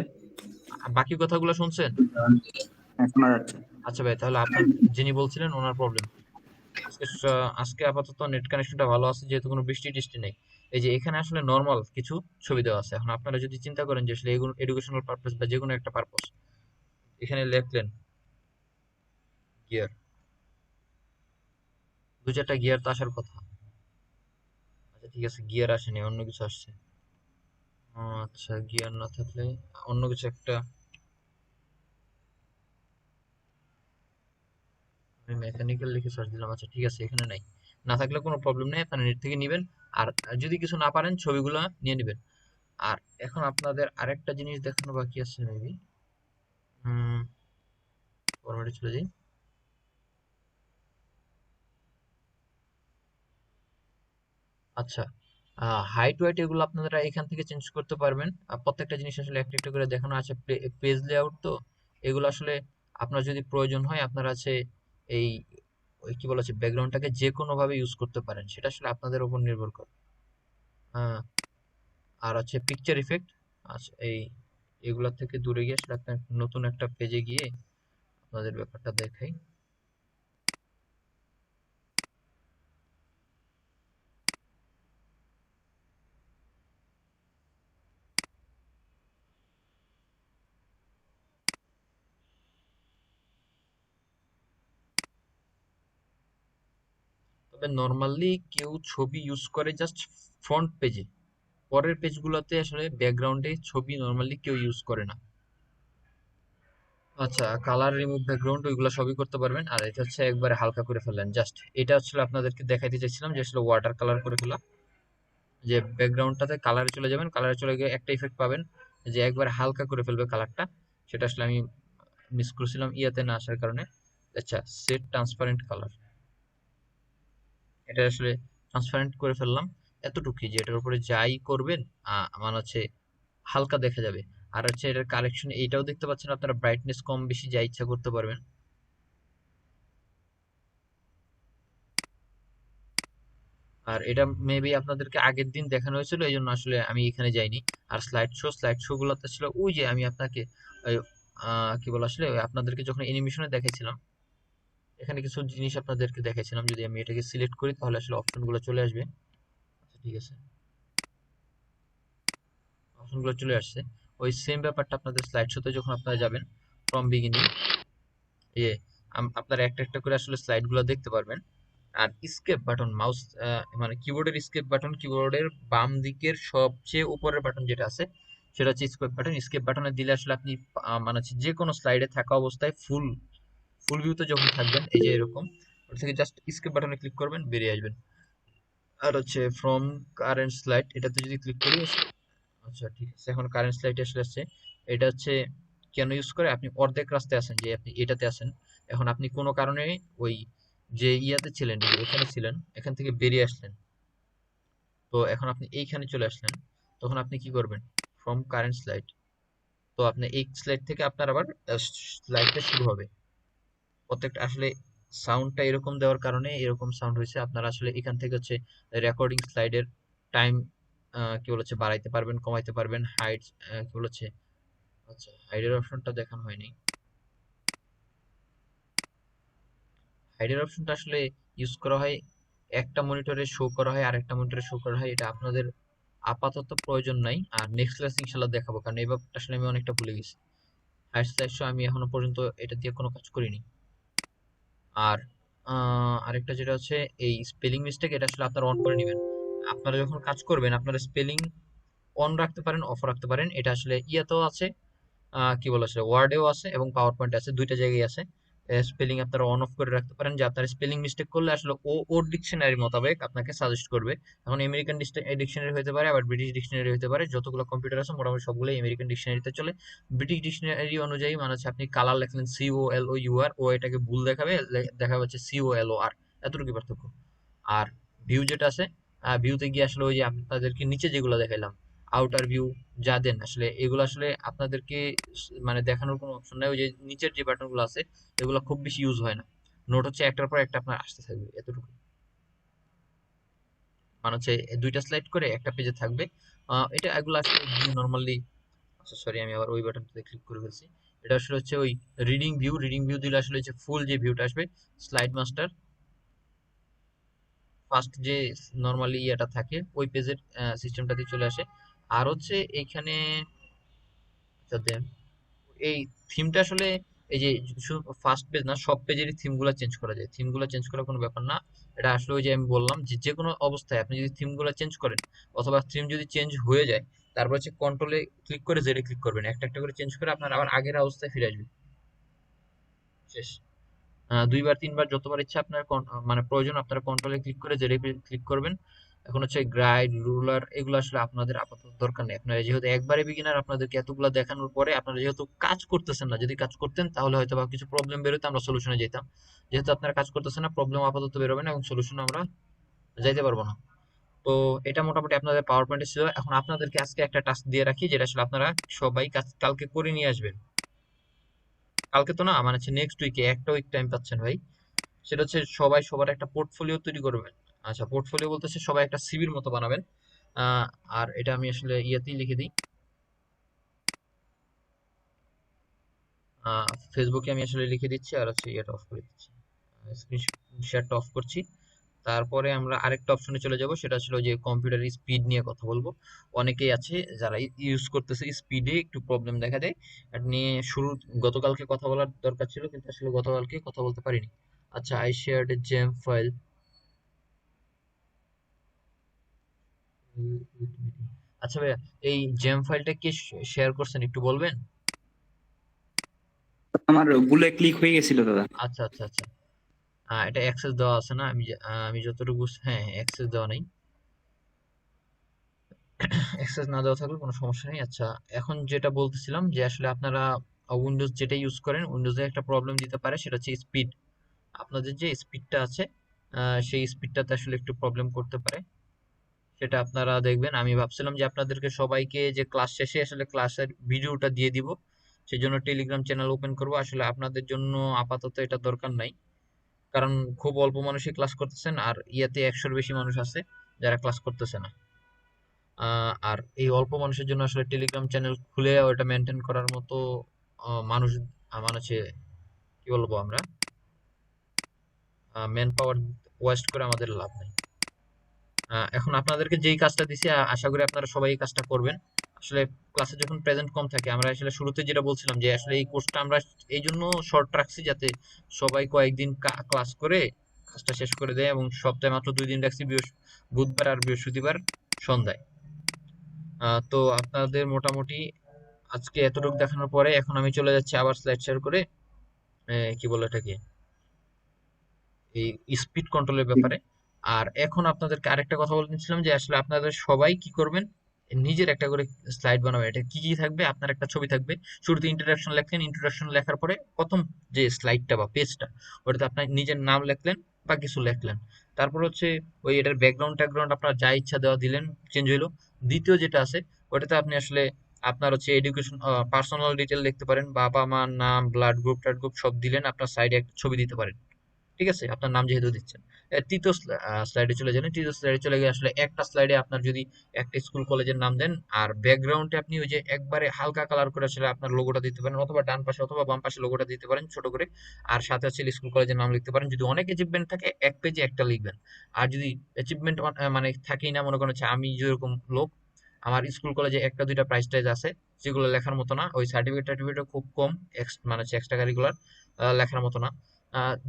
বাকি কথাগুলো শুনছেন? হ্যাঁ, শোনা যাচ্ছে। আচ্ছা ভাই, তাহলে আপনার যিনি বলছিলেন ওনার প্রবলেম। আজকে আপাতত নেট কানেকশনটা ভালো আছে, যেহেতু কোনো বৃষ্টি টিষ্টি নেই। এই যে এখানে আসলে নর্মাল কিছু ছবি দেওয়া আছে। এখন আপনারা যদি চিন্তা করেন যে আসলে এগুলো এডুকেশনাল পারপাস বা যে কোনো একটা পারপাস, এখানে লিখলেন গিয়ার, দু চারটা গিয়ার তো আসার কথা। আচ্ছা ঠিক আছে, গিয়ার আসেনি, অন্য কিছু আসছে। আচ্ছা গিয়ার না থাকলে অন্য কিছু একটা, আমি মেকানিক্যাল লিখে সার্চ দিলাম। আচ্ছা ঠিক আছে, এখানে নাই। না থাকলে কোনো প্রবলেম নেই, আপনারা নেট থেকে নেবেন। আর যদি কিছু না পারেন ছবিগুলো নিয়ে নেবেন। আর এখন আপনাদের আরেকটা জিনিস দেখানো বাকি আছে মেবি। হুম, ফরম্যাটে চলে যাই। আচ্ছা, হাইট ওয়েট এগুলো আপনারা এখান থেকে চেঞ্জ করতে পারবেন। প্রত্যেকটা জিনিস আসলে একটা একটা করে দেখানো আছে। পেজ লেআউট তো এগুলো আসলে আপনার যদি প্রয়োজন হয় আপনারা আছে এই ওই কি বলা আছে ব্যাকগ্রাউন্ডটাকে যে কোনো ভাবে ইউজ করতে পারেন, সেটা আসলে আপনাদের উপর নির্ভর করে। আহ, আর আছে পিকচার ইফেক্ট। আচ্ছা এগুলা থেকে দূরে গিয়ে আসলে আপনার নতুন একটা পেজে গিয়ে আপনাদের ব্যাপারটা দেখাই। তবে নর্মালি কেউ ছবি ইউজ করে জাস্ট ফ্রন্ট পেজে, পরের পেজগুলোতে আসলে ব্যাকগ্রাউন্ডে ছবি নর্মালি কেউ ইউজ করে না। আচ্ছা, কালার রিমুভ ব্যাকগ্রাউন্ড ওইগুলো সবই করতে পারবেন। আর এটা হচ্ছে একবারে হালকা করে ফেললেন, জাস্ট এটা আসলে আপনাদেরকে দেখাইতে চাইছিলাম যে আসলে ওয়াটার কালার করে ফেলা, যে ব্যাকগ্রাউন্ডটাতে কালারে চলে যাবেন, কালারে চলে গিয়ে একটা ইফেক্ট পাবেন যে একবারে হালকা করে ফেলবে কালারটা। সেটা আসলে আমি মিস করছিলাম ইয়াতে না আসার কারণে। আচ্ছা, সেট ট্রান্সপারেন্ট কালার, এটা আসলে ট্রান্সপারেন্ট করে ফেললাম। এতটুকুই যে এটার উপরে যাই করবেন আমার হচ্ছে হালকা দেখা যাবে। আর হচ্ছে এটার কারেকশন এইটাও দেখতে পাচ্ছেন, আপনারা ব্রাইটনেস কম বেশি যা ইচ্ছা করতে পারবেন। আর এটা মেবি আপনাদেরকে আগের দিন দেখানো হয়েছিল, এই জন্য আসলে আমি এখানে যাইনি। আর স্লাইড শো গুলোতে ছিল ওই যে আমি আপনাকে ওই, কি বলে আসলে ওই আপনাদেরকে যখন অ্যানিমেশনে দেখাইছিলাম, এখানে কিছু জিনিস আপনাদেরকে দেখাইছিলাম। যদি আমি এটাকে সিলেক্ট করি তাহলে আসলে অপশন গুলো চলে আসবে। আচ্ছা ঠিক আছে, অপশন গুলো চলে আসছে। ওই সেম ব্যাপারটা আপনাদের স্লাইড শোতে যখন আপনারা যাবেন ফ্রম বিগিনিং, এ আপনারা একটা একটা করে আসলে স্লাইড গুলো দেখতে পারবেন। আর স্কেপ বাটন মাউস, মানে কিবোর্ডের স্কেপ বাটন, কিবোর্ডের বাম দিকের সবচেয়ে উপরের বাটন যেটা আছে সেটা হচ্ছে স্কেপ বাটন। স্কেপ বাটনে দিলে আসলে আপনি মানে হচ্ছে যে কোনো স্লাইডে থাকা অবস্থায় ফুল ফুল ভিউতে যখন থাকবেন এই যে এরকম, ওটা থেকে জাস্ট স্কেপ বাটনে ক্লিক করবেন, বেরিয়ে আসবেন। আর হচ্ছে ফ্রম কারেন্ট স্লাইড এটাতে যদি ক্লিক করি আচ্ছা ঠিক আছে, এখন কারেন্ট স্লাইডে আসলে আসছে। এটা হচ্ছে কেন ইউজ করে, আপনি অর্ধেক রাস্তায় আছেন, যে আপনি এটাতে আছেন, এখন আপনি কোনো কারণে ওই যে ইয়াতে ছিলেন, যে এখানে ছিলেন, এখান থেকে বেরিয়ে আসলেন, তো এখন আপনি এইখানে চলে আসলেন, তখন আপনি কি করবেন? ফ্রম কারেন্ট স্লাইড, তো আপনি এই স্লাইড থেকে আপনার আবার স্লাইডটা শুরু হবে। প্রত্যেকটা আসলে সাউন্ডটা এরকম দেওয়ার কারণে এরকম সাউন্ড হয়েছে। আপনারা আসলে এখান থেকে হচ্ছে রেকর্ডিং স্লাইডের টাইম কি বলেছে বাড়াইতে পারবেন, কমাইতে পারবেন, হাইট কি বলেছে, আচ্ছা হাইডের অপশনটা দেখানো হয়নি। হাইডের অপশনটা আসলে ইউজ করা হয় একটা মনিটরে শো করা হয়, আরেকটা মনিটরে শো করা হয়, এটা আপনাদের আপাতত প্রয়োজন নাই। আর নেক্সট ক্লাস ইনশাল্লাহ দেখাবো, কারণ এই ব্যাপারটা আসলে আমি অনেকটা ভুলে গেছি। হাইট স্লাইড শো আমি এখনো পর্যন্ত এটা দিয়ে কোনো কাজ করিনি। আর আরেকটা যেটা হচ্ছে এই স্পেলিং মিস্টেক, এটা আসলে আপনারা অন করে নেবেন। আপনারা যখন কাজ করবেন আপনারা স্পেলিং অন রাখতে পারেন, অফ রাখতে পারেন। এটা আসলে ইয়াতেও আছে, কি বলে আসলে ওয়ার্ডেও আছে এবং পাওয়ার পয়েন্টে আছে, দুইটা জায়গায় আছে। স্পেলিং আপনারা অন অফ করে রাখতে পারেন, যে আপনার স্পেলিং মিস্টেক করলে আসলে ও ওর ডিকশনারি মোতাবেক আপনাকে সাজেস্ট করবে। এখন আমেরিকান ডিকশনারি হতে পারে, আবার ব্রিটিশ ডিকশনারি হতে পারে। যতগুলো কম্পিউটার আছে মোটামুটি সবগুলোই আমেরিকান ডিকশনারিতে চলে। ব্রিটিশ ডিকশনারি অনুযায়ী মানে হচ্ছে আপনি কালার লেখলেন COLOUR, ও এটাকে ভুল দেখাবে, দেখাবে হচ্ছে COLOR, এতটুকু পার্থক্য। আর ভিউ যেটা আছে, ভিউতে গিয়ে আসলে ওই যে আপনাদেরকে নিচে যেগুলো দেখাইলাম, আউটার ভিউ যা দেন আসলে এগুলো আসলে আপনাদেরকে মানে দেখানোর কোনো অপশন নাই। ওই যে নিচের যে বাটন গুলো আছে এগুলো খুব বেশি ইউজ হয় না। নোট হচ্ছে একটার পর একটা আপনার আসতে থাকবে, এতটুকু। মানে হচ্ছে দুইটা স্লাইড করে একটা পেজে থাকবে। এটা এগুলো আসলে নর্মালি, আচ্ছা সরি আমি আবার ওই বাটনটাতে ক্লিক করে ফেলছি। এটা আসলে হচ্ছে ওই রিডিং ভিউ দিলে আসলে হচ্ছে ফুল যে ভিউটা আসবে, স্লাইড মাস্টার ফার্স্ট যে নর্মালি ইয়েটা থাকে ওই পেজের সিস্টেমটাতে চলে আসে। আর হচ্ছে এইখানে যাতে এই থিমটা আসলে এই যে শুধু ফার্স্ট পেজ না, সব পেজেরই থিমগুলো চেঞ্জ করা যায়। থিমগুলো চেঞ্জ করার কোনো ব্যাপার না। এটা আসলে ওই যে আমি বললাম যে যে কোনো অবস্থায় আপনি যদি থিমগুলো চেঞ্জ করেন, অথবা থিম যদি চেঞ্জ হয়ে যায়, তারপর হচ্ছে কন্ট্রোলে ক্লিক করে জেডে ক্লিক করবেন, একটা একটা করে চেঞ্জ করে আপনার আবার আগের অবস্থায় ফিরে আসবে। শেষ। দুইবার তিনবার যতবার ইচ্ছা আপনার মানে প্রয়োজন আপনারা কন্ট্রোলে ক্লিক করে জেডে ক্লিক করবেন। এখন হচ্ছে গ্রাইড রুলার এগুলো আসলে আপনাদের আপাতত দরকার নেই। আপনারা যেহেতু একবারে বিগিনার, আপনাদেরকে এতগুলো দেখানোর পরে আপনারা যেহেতু কাজ করতেছেন না, যদি কাজ করতেন তাহলে হয়তো বা কিছু প্রবলেম বেরোতো, আমরা সলিউশনে যেতাম। যেহেতু আপনারা কাজ করতেছেন না, প্রবলেম আপাতত বেরোবে না এবং সলিউশনে আমরা যাইতে পারবো না। তো এটা মোটামুটি আপনাদের পাওয়ার পয়েন্টে ছিল। এখন আপনাদেরকে আজকে একটা টাস্ক দিয়ে রাখি, যেটা আসলে আপনারা সবাই কাজ কালকে করে নিয়ে আসবেন। কালকে তো না, মানে হচ্ছে নেক্সট উইকে, একটা উইক টাইম পাচ্ছেন ভাই। সেটা হচ্ছে সবাই সবার একটা পোর্টফোলিও তৈরি করবেন। আচ্ছা, পোর্টফোলিও বলতেছে সবাই একটা সিভির মতো বানাবেন। আহ, আর এটা আমি আসলে ইয়েতেই লিখে দিই, ফেসবুকে আমি আসলে লিখে দিচ্ছি, আর হচ্ছে ইয়েটা অফ করে দিচ্ছি, স্ক্রিন শেয়ারটা অফ করছি। তারপরে আমরা আরেকটা অপশনে চলে যাব, সেটা আসলে ওই যে কম্পিউটার স্পিড নিয়ে কথা বলবো। অনেকেই আছে যারা ইউজ করতেছে, স্পিডে একটু প্রবলেম দেখা দেয়। এটা নিয়ে গতকালকে কথা বলার দরকার ছিল, কিন্তু আসলে গতকালকে কথা বলতে পারিনি। আচ্ছা, I shared a gem file. আচ্ছা ভাইয়া, এই জেম ফাইলটা কে শেয়ার করছেন একটু বলবেন? আমার ভুলে ক্লিক হয়ে গেছিল দাদা। আচ্ছা আচ্ছা আচ্ছা। এটা অ্যাক্সেস দেওয়া আছে না? আমি যতটুকু হ্যাঁ, অ্যাক্সেস দেওয়া নেই। অ্যাক্সেস না দেওয়া থাকলে কোনো সমস্যা নেই। আচ্ছা, এখন যেটা বলতেছিলাম যে আসলে আপনারা উইন্ডোজ যেটা ইউজ করেন, উইন্ডোজে একটা প্রবলেম দিতে পারে, সেটা হচ্ছে স্পিড। আপনাদের যে স্পিডটা আছে, সেই স্পিডটাতে আসলে একটু প্রবলেম করতে পারে। সেটা আপনারা দেখবেন। আমি ভাবছিলাম যে আপনাদেরকে সবাইকে যে ক্লাস শেষে আসলে ক্লাসের ভিডিওটা দিয়ে দিব, সেই জন্য টেলিগ্রাম চ্যানেল ওপেন করব। আসলে আপনাদের জন্য আপাতত এটা দরকার নাই, কারণ খুব অল্প মানুষই ক্লাস করতেছেন, আর ইয়াতে 100-র বেশি মানুষ আছে যারা ক্লাস করতেছে না। আর এই অল্প মানুষের জন্য আসলে টেলিগ্রাম চ্যানেল খুলে ওটা মেনটেন করার মতো মানুষ আমার আছে, কি বলবো আমরা, ম্যান পাওয়ার ওয়েস্ট করে আমাদের লাভ নেই। এখন আপনাদেরকে যেই কাজটা দিছি, আশা করি আপনারা সবাই এই কাজটা করবেন। আসলে ক্লাসে যখন প্রেজেন্ট কম থাকে, আমরা আসলে শুরুতে যেটা বলছিলাম যে আসলে এই কোর্সটা আমরা এই জন্য শর্ট রাখছি, যাতে সবাই কয়েকদিন ক্লাস করে কাজটা শেষ করে দেয়, এবং সপ্তাহে মাত্র 2 দিন রাখছি, বুধবার আর বৃহস্পতিবার সন্ধ্যায়। তো আপনাদের মোটামুটি আজকে এতটুকু দেখানোর পরে এখন আমি চলে যাচ্ছি আবার স্লাইড শেয়ার করে কি বলে এটাকে, এই স্পিড কন্ট্রোলের ব্যাপারে। আর এখন আপনাদেরকে আরেকটা কথা বলতেছিলাম যে আসলে আপনাদের সবাই কি করবেন, নিজের একটা করে স্লাইড বানাবেন। এটা কি কি থাকবে? আপনার একটা ছবি থাকবে, শুরুতে ইন্ট্রোডাকশন লেখলেন, ইন্ট্রোডাকশন লেখার পরে প্রথম যে স্লাইডটা বা পেজটা, ওটাতে আপনার নিজের নাম লিখলেন বা কিছু লিখলেন। তারপর হচ্ছে ওই এটার ব্যাকগ্রাউন্ড ট্যাকগ্রাউন্ড আপনার যা ইচ্ছা দেওয়া দিলেন, চেঞ্জ হইলো। দ্বিতীয় যেটা আছে ওটাতে আপনি আসলে আপনার হচ্ছে এডুকেশন, পার্সোনাল ডিটেল লিখতে পারেন, বাবা মার নাম, ব্লাড গ্রুপ টাড গ্রুপ সব দিলেন, আপনার সাইডে একটা ছবি দিতে পারেন। ঠিক আছে, আপনার নাম যেহেতু দিচ্ছেন। তৃতীয় স্লাইডে চলে যাবেন। তৃতীয় স্লাইডে চলে গিয়ে আসলে একটা স্লাইডে আপনার যদি একটা স্কুল কলেজের নাম দেন, আর ব্যাকগ্রাউন্ডে আপনি ওই যে একবারে হালকা কালার করে আসলে আপনার লোগোটা দিতে পারেন, অথবা ডান পাশে অথবা বাম পাশে লোগোটা দিতে পারেন ছোট করে। আর সাথে হচ্ছে স্কুল কলেজের নাম লিখতে পারেন। যদি অনেক অ্যাচিভমেন্ট থাকে এক পেজে একটা লিখবেন। আর যদি অ্যাচিভমেন্ট মানে থাকেই না, মনে করেন হচ্ছে আমি যেরকম লোক, আমার স্কুল কলেজে একটা দুইটা প্রাইজ টাইজ আছে যেগুলো লেখার মতো না, ওই সার্টিফিকেট টার্টিফিকেট খুব কম, মানে হচ্ছে এক্সট্রা কারিকুলার লেখার মতো না।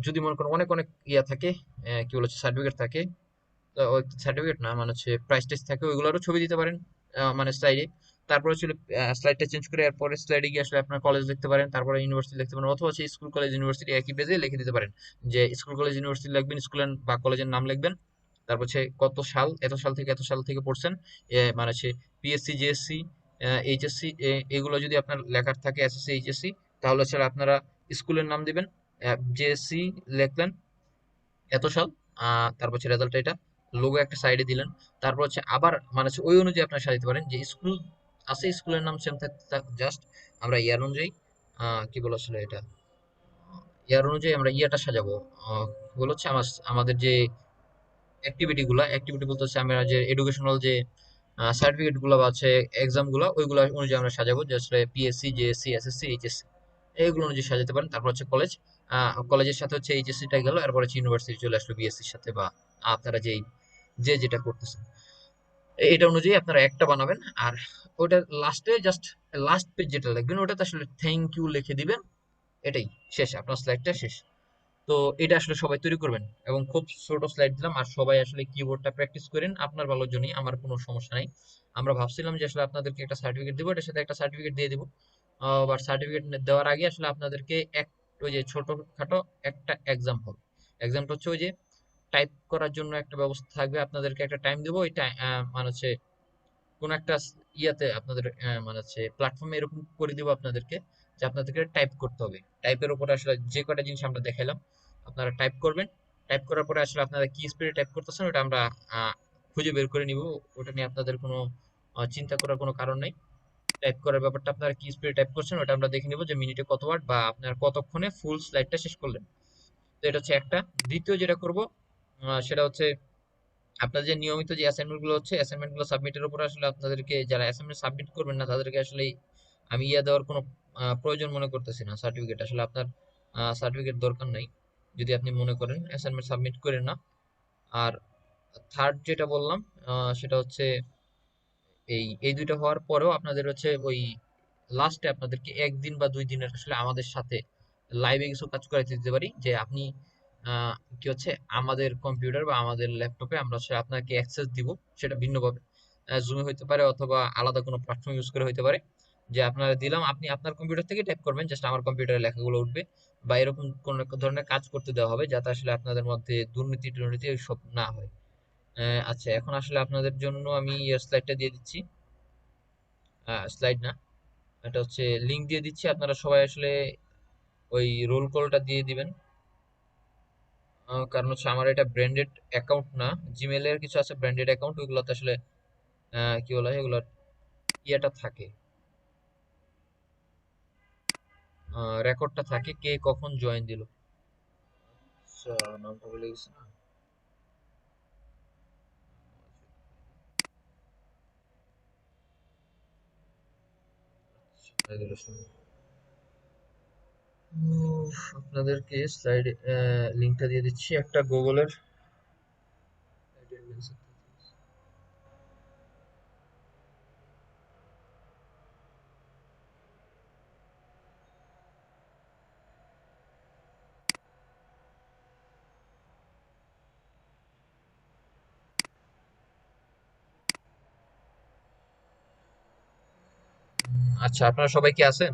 যদি মনে করেন অনেক অনেক ইয়া থাকে, কি বলে সার্টিফিকেট থাকে, তো ওই সার্টিফিকেট না মানে হচ্ছে প্রাইস টেস্ট থাকে, ওইগুলোরও ছবি দিতে পারেন মানে স্লাইডে। তারপরে ছিল স্লাইডটা চেঞ্জ করে এর পরের স্লাইডে গিয়ে আসলে আপনার কলেজ লিখতে পারেন, তারপরে ইউনিভার্সিটি লিখতে পারেন, অথবা হচ্ছে স্কুল কলেজ ইউনিভার্সিটি একই পেজে লিখে দিতে পারেন। যে স্কুল কলেজ ইউনিভার্সিটি লিখবেন, স্কুল বা কলেজের নাম লিখবেন, তারপর হচ্ছে কত সাল, এত সাল থেকে এত সাল থেকে পড়ছেন, মানে হচ্ছে পিএসসি, জিএসসি, এইচএসসি, এগুলো যদি আপনার লেখার থাকে, এসএসসি, এইচএসসি, তাহলে হচ্ছে আপনারা স্কুলের নাম দিবেন, জেএসসি লিখলেন, এত সাল, তারপর হচ্ছে রেজাল্ট এটা, লোগো একটা সাইডে দিলেন। তারপর হচ্ছে আবার মানে হচ্ছে ওই অনুযায়ী আপনারা সাজাতে পারেন, যে স্কুল আছে স্কুলের নাম সেম থাকতে জাস্ট আমরা ইয়ার অনুযায়ী কি বলে আসলে এটা, ইয়ার অনুযায়ী আমরা ইয়াটা সাজাবো। কি বলে হচ্ছে আমাদের যে অ্যাক্টিভিটি গুলা, অ্যাক্টিভিটি বলতে হচ্ছে আমরা যে এডুকেশনাল যে সার্টিফিকেট গুলো বা আছে এক্সাম গুলা, ওইগুলো অনুযায়ী আমরা সাজাবো, যে আসলে পিএসসি, জেএসসি, এসএসসি, এইচএসসি, এইগুলো অনুযায়ী সাজাতে পারেন। তারপর হচ্ছে কলেজ, কলেজের সাথে হচ্ছে এইচএসসিটা গেল, এরপর হচ্ছে ইউনিভার্সিটি চলে আসলো বিএসসির সাথে, বা আপনারা যে যেটা করতেছেন এটা অনুযায়ী আপনারা একটা বানাবেন। আর ওটা লাস্টে জাস্ট লাস্ট পেজ যেটা লিখবেন ওটাতে আসলে থ্যাংক ইউ লিখে দিবেন। এটাই শেষ, আপনার স্লাইডটা শেষ। তো এটা আসলে সবাই তৈরি করবেন, এবং খুব ছোট স্লাইড দিলাম, আর সবাই আসলে কিবোর্ডটা প্র্যাকটিস করেন আপনার ভালোর জন্যই, আমার কোনো সমস্যা নাই। আমরা ভাবছিলাম যে আসলে আপনাদেরকে একটা সার্টিফিকেট দেবো, এটার সাথে একটা সার্টিফিকেট দিয়ে দিব, বাট সার্টিফিকেট দেওয়ার আগে আসলে আপনাদেরকে ওই যে ছোটখাটো একটা এক্সাম হবে। এক্সামটা হচ্ছে ওই যে টাইপ করার জন্য একটা ব্যবস্থা থাকবে, আপনাদেরকে একটা টাইম দেবো, ওই মানে হচ্ছে কোন একটা ইয়াতে আপনাদের মানে হচ্ছে প্ল্যাটফর্মে এরকম করে দিব আপনাদেরকে, যে আপনাদেরকে টাইপ করতে হবে। টাইপের উপরে আসলে যে কটা জিনিস আমরা দেখাইলাম আপনারা টাইপ করবেন। টাইপ করার পরে আসলে আপনারা কি স্পিডে টাইপ করতেছেন ওটা আমরা খুঁজে বের করে নিব। ওটা নিয়ে আপনাদের কোনো চিন্তা করার কোনো কারণ নেই। টাইপ করার ব্যাপারটা, আপনারা কি স্পিডে টাইপ করছেন ওটা আমরা দেখে নিব, যে মিনিটে কত ওয়ার্ড বা আপনার কতক্ষণে ফুল স্লাইডটা শেষ করলেন। তো এটা হচ্ছে একটা। দ্বিতীয় যেটা করব সেটা হচ্ছে আপনাদের যে নিয়মিত যে অ্যাসাইনমেন্ট গুলো হচ্ছে, অ্যাসাইনমেন্ট গুলো সাবমিটের উপর আসলে আপনাদেরকে, যারা অ্যাসাইনমেন্ট সাবমিট করবেন না তাদেরকে আসলে আমি দেওয়ার কোনো প্রয়োজন মনে করতেছি না। সার্টিফিকেট আসলে আপনার সার্টিফিকেট দরকার নাই যদি আপনি মনে করেন অ্যাসাইনমেন্ট সাবমিট করেন না। আর থার্ড যেটা বললাম সেটা হচ্ছে এই দুইটা হওয়ার পরেও আপনাদের হচ্ছে ওই লাস্টে আপনাদেরকে একদিন বা 2 দিনের আসলে আমাদের সাথে লাইভে কিছু কাজ করাইতে দিতে পারি, যে আপনি কি হচ্ছে আমাদের কম্পিউটার বা আমাদের ল্যাপটপে আমরা হচ্ছে আপনাকে অ্যাক্সেস দিব, সেটা ভিন্নভাবে জুমে হইতে পারে অথবা আলাদা কোনো প্ল্যাটফর্ম ইউজ করে হইতে পারে। যে আপনারা দিলাম, আপনি আপনার কম্পিউটার থেকে টাইপ করবেন, জাস্ট আমার কম্পিউটারে লেখাগুলো উঠবে, বা এরকম কোন এক ধরনের কাজ করতে দেওয়া হবে, যাতে আসলে আপনাদের মধ্যে দুর্নীতি টুর্নীতি সব না হয়। আচ্ছা, এখন আসলে আপনাদের জন্য আমি স্লাইডটা দিয়ে দিচ্ছি, স্লাইড না, এটা হচ্ছে লিংক দিয়ে দিচ্ছি, আপনারা সবাই আসলে ওই রোল কলটা দিয়ে দিবেন। কারণ হচ্ছে আমার এটা ব্র্যান্ডেড অ্যাকাউন্ট না, জিমেলের কিছু আছে ব্র্যান্ডেড অ্যাকাউন্ট, ওইগুলোতে আসলে কি বলা হয় এগুলো ইয়েটা থাকে, রেকর্ডটা থাকে কে কখন জয়েন দিল। আচ্ছা, নামটা বলে গেছি না। এগুলো শুনুন। আপনাদেরকে স্লাইড লিংকটা দিয়ে দিচ্ছি একটা গুগলের। আচ্ছা, আপনারা সবাই কি আছেন?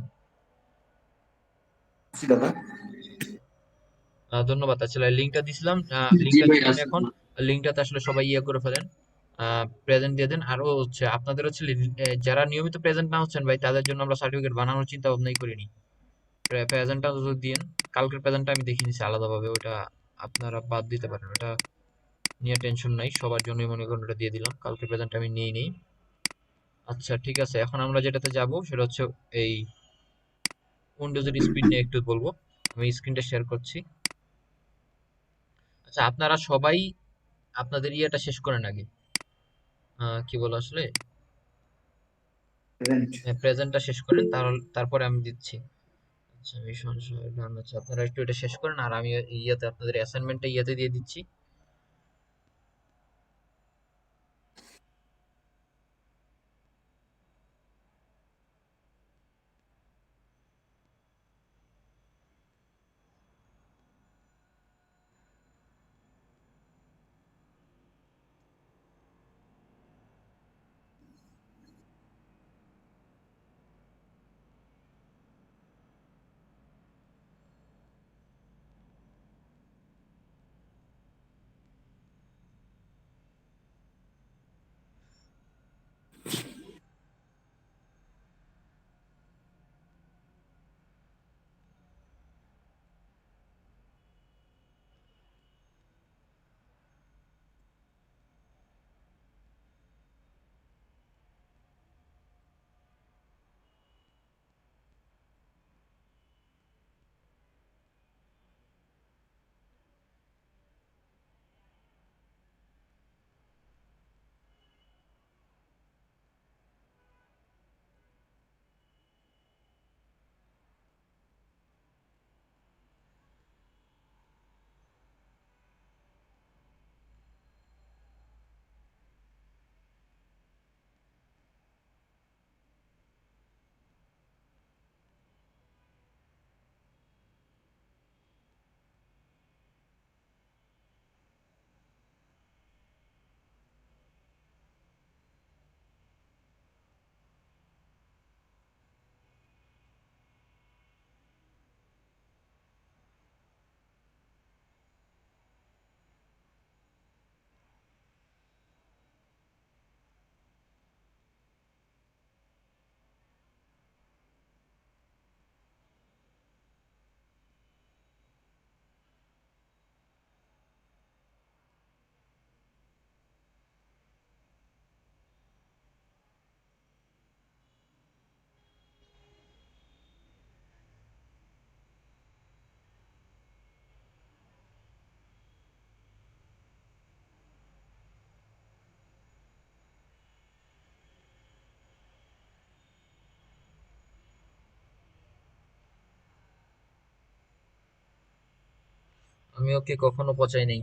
জি দাদা। ধন্যবাদ। আসলে লিংকটা দিছিলাম, জি লিংকটা ভাই দিবেন আসি। এখন। লিংকটাতে আসলে সবাই ইয়ে করে ফেলেন, প্রেজেন্ট দিয়ে দেন। আরো হচ্ছে আপনাদের হচ্ছে যারা নিয়মিত প্রেজেন্ট না হচ্ছেন ভাই, তাদের জন্য আমরা সার্টিফিকেট বানানোর চিন্তা ভাবনাই করিনি। প্রেজেন্টটা যদি দিন, কালকের প্রেজেন্টটা আমি দেখে নিছি আলাদাভাবে, ওটা আপনারা বাদ দিতে পারেন, ওটা নিয়ে টেনশন নাই, সবার জন্যই মনে করেন ওটা দিয়ে দিলাম, কালকের প্রেজেন্ট আমি নিয়েই নেই। আচ্ছা ঠিক আছে, এখন আমরা যেটাতে যাব সেটা হচ্ছে এই উইন্ডোজের স্পিড নিয়ে একটু বলবো। আমি স্ক্রিনটা শেয়ার করছি। আচ্ছা আপনারা সবাই আপনাদের ইয়েটা শেষ করেন আগে, কি বলো আসলে, প্রেজেন্ট। প্রেজেন্টটা শেষ করেন, তারপরে আমি দিচ্ছি। আচ্ছা মিশন ডান। আচ্ছা আপনারা একটু এটা শেষ করেন, আর আমি ইয়াতে আপনাদের অ্যাসাইনমেন্টটা ইয়াতে দিয়ে দিচ্ছি। আমি ওকে কখনো পচাই নাই।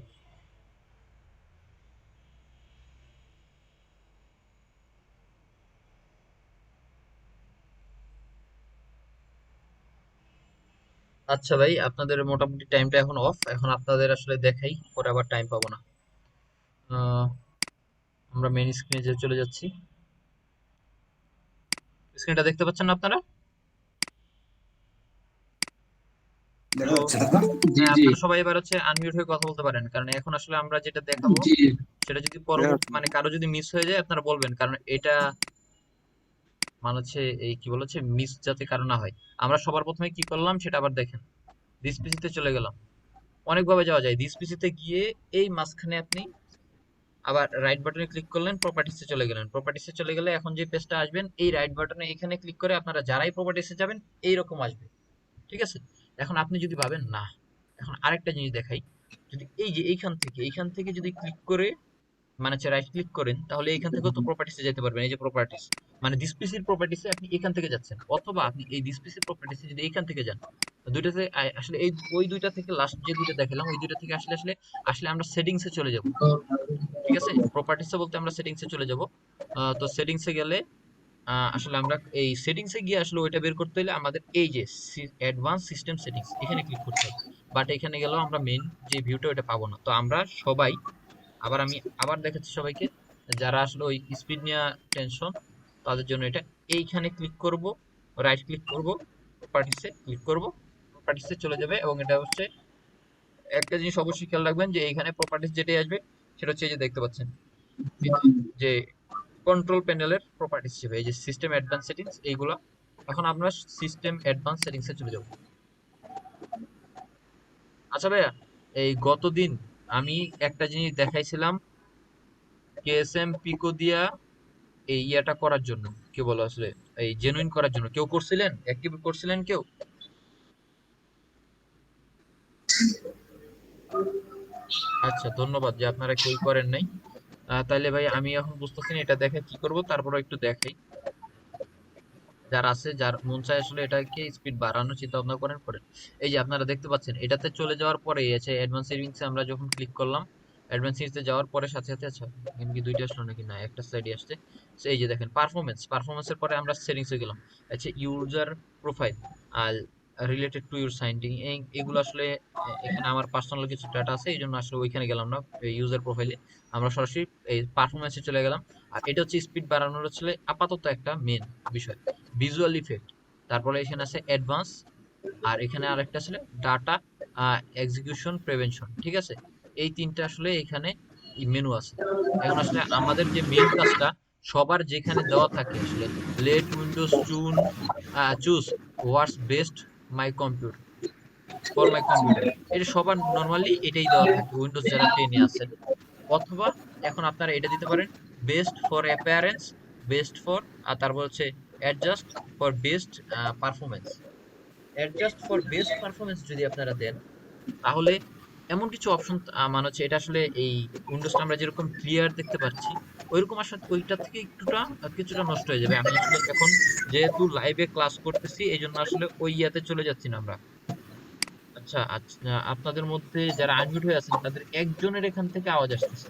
আচ্ছা ভাই, আপনাদের মোটামুটি টাইমটা এখন অফ, এখন আপনাদের আসলে দেখাই, পরে আবার টাইম পাবো না। আহ, আমরা মেইন স্ক্রিনে যে চলে যাচ্ছি। স্ক্রিনটা দেখতে পাচ্ছেন না আপনারা? দেখা হ্যালো। যাচ্ছে দাদা? জি হ্যাঁ, জি আপনারা সবাই এবার হচ্ছে আনমিউট হয়ে কথা বলতে পারেন, কারণ এখন আসলে আমরা যেটা দেখাবো জি। সেটা যদি দেখা পরবর্তী যাচ্ছে। মানে কারো যদি মিস হয়ে যায় আপনারা বলবেন, কারণ এটা মানে হচ্ছে এই কি বলেছে মিস যাতে কারো না হয়। আমরা সবার প্রথমে কি করলাম সেটা আবার দেখেন। দিস পিসিতে চলে গেলাম, অনেকভাবে যাওয়া যায়। দিস পিসিতে গিয়ে এই মাঝখানে আপনি আবার রাইট বাটনে ক্লিক করলেন, প্রপার্টিসে চলে গেলেন। প্রপার্টিসে চলে গেলে এখন যে পেজটা আসবেন, এই রাইট বাটনে এখানে ক্লিক করে আপনারা যারাই প্রপার্টিসে যাবেন এইরকম আসবে। ঠিক আছে? এখন আপনি যদি ভাবেন না, এখন আরেকটা জিনিস দেখাই। যদি এই যে এইখান থেকে যদি ক্লিক করে মানে হচ্ছে রাইট ক্লিক করেন, তাহলে এখান থেকেও তো প্রপার্টিসে যেতে পারবেন। এই যে প্রপার্টিস, মানে দিস পিসির প্রপার্টিসে আপনি এখান থেকে যাচ্ছেন, অথবা আপনি এই দিস পিসির প্রপার্টিসে যদি এখান থেকে যান, দুইটাতে আসলে এই ওই দুইটা থেকে লাস্ট যে দুইটা দেখালাম ওই দুইটা থেকে আসলে আসলে আসলে আমরা সেটিংসে চলে যাব। ঠিক আছে, প্রপার্টিসে বলতে আমরা সেটিংসে চলে যাব। তো সেটিংসে গেলে আসলে আমরা এই সেটিংসে গিয়ে আসলে ওইটা বের করতে হলে আমাদের এই যে অ্যাডভান্স সিস্টেম সেটিংস এখানে ক্লিক করতে হবে। বাট এখানে গেলেও আমরা মেইন যে ভিউটা ওটা পাবো না। তো আমরা সবাই আমি আবার দেখাচ্ছি সবাইকে, যারা আসলে ওই স্পিড নিয়ে টেনশন, তাদের জন্য এটা এইখানে ক্লিক করব, রাইট ক্লিক করব, প্রপার্টিসে ক্লিক করব, প্রপার্টিসে চলে যাবে। এবং এটা হচ্ছে একটা জিনিস অবশ্যই খেয়াল রাখবেন যে এইখানে প্রপার্টিস যেটাই আসবে সেটা হচ্ছে এই যে দেখতে পাচ্ছেন যে কন্ট্রোল প্যানেলের প্রপার্টিস হিসেবে এই যে সিস্টেম অ্যাডভান্স সেটিংস এইগুলা। এখন আমরা সিস্টেম অ্যাডভান্স সেটিংসে চলে যাব। আচ্ছা ভাইয়া, এই গতদিন আমি একটা জিনিস দেখাইছিলাম কেএসএম পিকো দিয়া এই ইয়াটা করার জন্য, কি বলো আসলে, এই জেনুইন করার জন্য কেউ করছিলেন, অ্যাক্টিভ করছিলেন কেউ? আচ্ছা, ধন্যবাদ যে আপনারা কেউ করেন নাই। তাইলে ভাই আমি এখন বুঝতেছি না এটা দেখে কি করব, তারপরে একটু দেখাই। যার আছে, যার মন চায় আসলে এটাকে স্পিড বাড়ানোর চিন্তা ভাবনা করেন করেন। এই যে আপনারা দেখতে পাচ্ছেন এটাতে চলে যাওয়ার পরে আছে অ্যাডভান্স সেটিংসে আমরা যখন ক্লিক করলাম, অ্যাডভান্স সেটিংসে যাওয়ার পরে সাথে সাথে, আচ্ছা এখানে কি দুইটা আসলো নাকি, না একটা স্লাইডে আসছে। So, এই যে দেখেন পারফরমেন্সের পরে আমরা সেটিংসে গেলাম। আচ্ছা, ইউজার প্রোফাইল আর রিলেটেড টু ইউর সাইনটিং, এগুলো আসলে এখানে আমার পার্সোনাল কিছু ডাটা আছে, এই জন্য আসলে ওইখানে গেলাম না। ইউজার প্রোফাইলে আমরা সরাসরি এই পারফরমেন্সে চলে গেলাম। আর এটা হচ্ছে স্পিড বাড়ানোর আসলে আপাতত একটা মেন বিষয়, ভিজুয়াল ইফেক্ট। তারপরে এখানে আছে অ্যাডভান্স, আর এখানে আরেকটা ছিল ডাটা এক্সিকিউশন প্রিভেনশন, ঠিক আছে? এই তিনটা আসলে এখানে মেনু আছে। এখন আসলে আমাদের যে মেইন কাজটা সবার যেখানে দেওয়া থাকে আসলে, let Windows choose what's best my computer for my computer, এটা সবার নর্মালি এটাই দেওয়া থাকে উইন্ডোজ যারা 10 এ আছেন। অথবা এখন আপনারা এটা দিতে পারেন best for appearance, best for, আর তারপর হচ্ছে adjust for best performance. Adjust for best performance যদি আপনারা দেন, তাহলে এমন কিছু অপশন, মানে হচ্ছে এটা আসলে এই উইন্ডোজটা আমরা যেরকম ক্লিয়ার দেখতে পাচ্ছি ওইরকম আসলে ওইটা থেকে কিছুটা নষ্ট হয়ে যাবে। আমি আসলে এখন যেহেতু লাইভে ক্লাস করতেছি এই জন্য আসলে ওই ইয়াতে চলে যাচ্ছি না আমরা। আচ্ছা আচ্ছা, আপনাদের মধ্যে যারা আনমিউট হয়ে আছেন তাদের একজনের এখান থেকে আওয়াজ আসতেছে।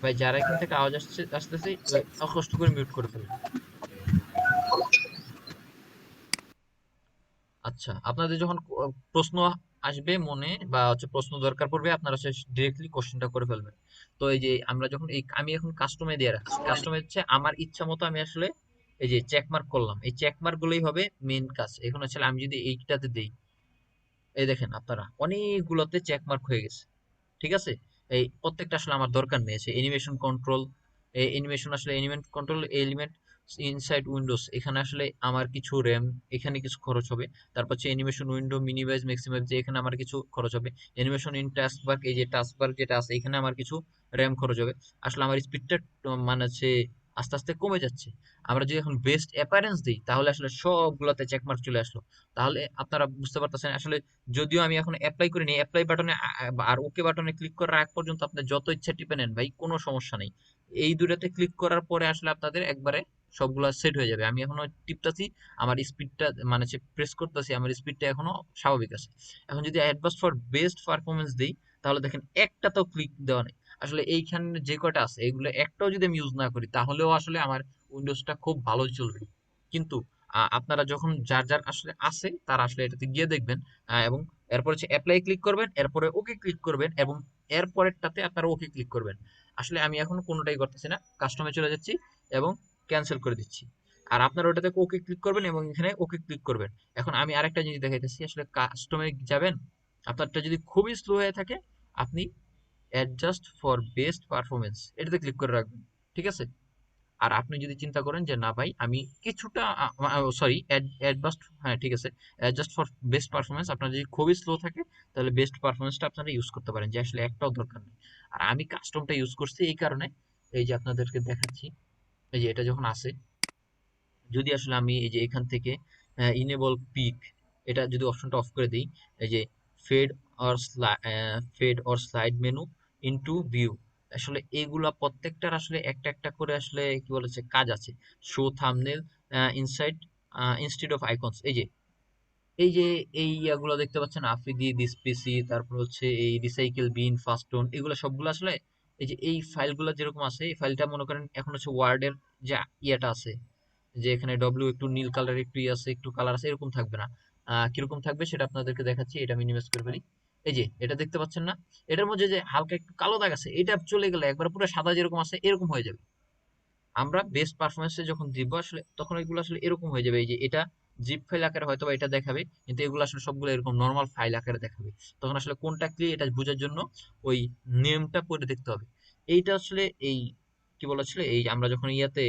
ভাই যারা এখান থেকে আওয়াজ আসতেছে কষ্ট করে মিউট করে ফেলেন। আচ্ছা, আপনাদের যখন প্রশ্ন আসবে মনে, বা হচ্ছে প্রশ্ন দরকার পড়বে, আপনারা হচ্ছে ডিরেক্টলি কোশ্চেনটা করে ফেলবেন। তো এই যে আমরা যখন আমি এখন কাস্টমে দিয়ে রাখছি, কাস্টমে হচ্ছে আমার ইচ্ছা মতো আমি আসলে এই যে চেক মার্ক করলাম, এই চেক মার্ক গুলোই হবে মেন কাজ। এখন হচ্ছে আমি যদি এইটাতে দেই, এই দেখেন আপনারা অনেকগুলোতে চেক মার্ক হয়ে গেছে, ঠিক আছে? এই প্রত্যেকটা আসলে আমার দরকার নেই। সে অ্যানিমেশন কন্ট্রোল, অ্যানিমেশন আসলে element control element inside Windows, এখানে আসলে আমার কিছু র্যাম, এখানে কিছু খরচ হবে। তারপর হচ্ছে অ্যানিমেশন উইন্ডো মিনিমাইজ ম্যাক্সিমাইজ, যে এখানে আমার কিছু খরচ হবে। অ্যানিমেশন ইন টাস্ক বার, এই যে টাস্ক বার যেটা আছে এখানে আমার কিছু র্যাম খরচ হবে। আসলে আমার স্পিডটা মানে হচ্ছে আস্তে আস্তে কমে যাচ্ছে। আমরা যদি এখন বেস্ট অ্যাপারেন্স দিই তাহলে আসলে সবগুলোতে চেকমার্ক চলে আসলো। তাহলে আপনারা বুঝতে পারতেছেন আসলে, যদিও আমি এখন অ্যাপ্লাই করিনি, অ্যাপ্লাই বাটনে আর ওকে বাটনে ক্লিক করার আগ পর্যন্ত আপনি যত ইচ্ছা টিপে নেন ভাই, কোনো সমস্যা নেই। এই দুটাতে ক্লিক করার পরে আসলে আপনাদের একবারে সবগুলা সেট হয়ে যাবে। আমি এখনো টিপতাছি, আমার স্পিডটা মানে প্রেস করতেছি, আমার স্পিডটা এখনো স্বাভাবিক আছে। এখন যদি অ্যাডভান্স ফর বেস্ট পারফরমেন্স দিই, তাহলে দেখেন একটাতেও ক্লিক দেওয়া নেই। আসলে এইখানে যে কয়টা আছে এগুলো একটাও যদি আমি ইউজ না করি তাহলেও আসলে আমার উইন্ডোজটা খুব ভালো চলবে। কিন্তু আপনারা যখন যার যার আসলে আছে তারা আসলে এটাতে গিয়ে দেখবেন, এবং এরপর হচ্ছে অ্যাপ্লাই ক্লিক করবেন, এরপরে ওকে ক্লিক করবেন, এবং এরপরেরটাতে আপনারা ওকে ক্লিক করবেন। আসলে আমি এখন কোনোটাই করতেছি না, কাস্টমে চলে যাচ্ছি এবং ক্যান্সেল করে দিচ্ছি। আর আপনারা ওটাতে ওকে ক্লিক করবেন এবং এখানে ওকে ক্লিক করবেন। এখন আমি আরেকটা জিনিস দেখাইতেছি, আসলে কাস্টমে যাবেন, আপনারটা যদি খুবই স্লো হয়ে থাকে আপনি অ্যাডজাস্ট ফর বেস্ট পারফরমেন্স এটাতে ক্লিক করে রাখবেন, ঠিক আছে? আর আপনি যদি চিন্তা করেন যে না ভাই আমি কিছুটা, সরি, অ্যাডজাস্ট, হ্যাঁ ঠিক আছে, অ্যাডজাস্ট ফর বেস্ট পারফরমেন্স, আপনার যদি খুবই স্লো থাকে তাহলে বেস্ট পারফরমেন্সটা আপনারা ইউজ করতে পারেন, যে আসলে একটাও দরকার নেই। আর আমি কাস্টমটা ইউজ করছি এই কারণে, এই যে আপনাদেরকে দেখাচ্ছি, এই যে এটা যখন আসে, যদি আসলে আমি এই যে এখান থেকে ইনেবল পিক, এটা যদি অপশনটা অফ করে দিই, এই যে fade or fade or slide menu into view, আসলে এইগুলা প্রত্যেকটার আসলে একটা একটা করে আসলে কি বলেছে কাজ আছে। Show thumbnail inside instead of icons, এই যে এই ইয়াগুলো দেখতে পাচ্ছেন, আফ্রিদি দিস পিসি, তারপর হচ্ছে এই রিসাইকেল বিন ফাস্টন, এগুলো সবগুলো আসলে এই যে এই ফাইলগুলো যেরকম আছে, এই ফাইলটা মনে করেন এখন হচ্ছে ওয়ার্ডের যে ইয়েটা আছে, যে এখানে ডব্লিউ একটু নীল কালার, একটু ই আছে, একটু কালার আছে, এরকম থাকবে না। কিরকম থাকবে সেটা আপনাদেরকে দেখাচ্ছি, এটা মিনিমাইজ করে ফেলি। এই যে এটা দেখতে পাচ্ছেন না, এটার মধ্যে যে হালকা একটু কালো দাগ আছে, এটা চলে গেলে একবার পুরো সাদা যেরকম আছে এরকম হয়ে যাবে। আমরা বেস্ট পারফরমেন্সে যখন দিব আসলে তখন এগুলো আসলে এরকম হয়ে যাবে, এই যে এটা জিপ ফাইল আকারে হয়তো বা এটা দেখাবে, কিন্তু এগুলো আসলে সবগুলো এরকম নর্মাল ফাইল আকারে দেখাবে। তখন আসলে কোনটা কি এটা বোঝার জন্য ওই নেমটা পড়ে দেখতে হবে। এইটা আসলে এই কি বলা ছিল, এই আমরা যখন ইয়াতে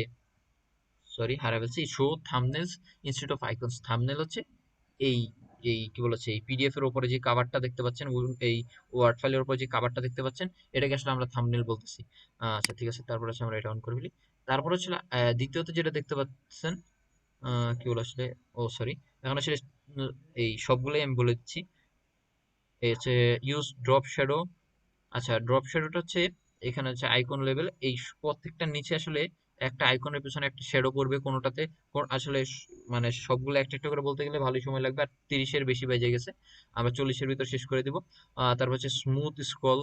সরি হারা ফেলছি, show thumbnails instead of icons. Thumbnail হচ্ছে এই এই কি বলেছে, এই পিডিএফ এর উপরে যে কাভারটা দেখতে পাচ্ছেন, এই ওয়ার্ড ফাইলের উপরে যে কাভারটা দেখতে পাচ্ছেন, এটাকে আসলে আমরা থাম্বনেল বলতেছি। আচ্ছা ঠিক আছে, তারপর হচ্ছে আমরা এটা অন করে ফেলি। তারপর হচ্ছে দ্বিতীয়ত যেটা দেখতে পাচ্ছেন, কি বলে আসলে, ও সরি, এখন আসলে উম, এই সবগুলোই আমি বলে দিচ্ছি। এই হচ্ছে ইউজ ড্রপ শ্যাডো। আচ্ছা, ড্রপ শ্যাডোটা হচ্ছে এখানে হচ্ছে আইকন লেভেল, এই প্রত্যেকটার নিচে আসলে একটা আইকনের পিছনে একটা শ্যাডো পড়বে কোনোটাতে। আসলে মানে সবগুলো একটা একটা করে বলতে গেলে ভালোই সময় লাগবে, আর 30-এর বেশি বেজে গেছে, আমরা 40-এর ভিতর শেষ করে দিব। তারপর হচ্ছে স্মুথ স্ক্রল।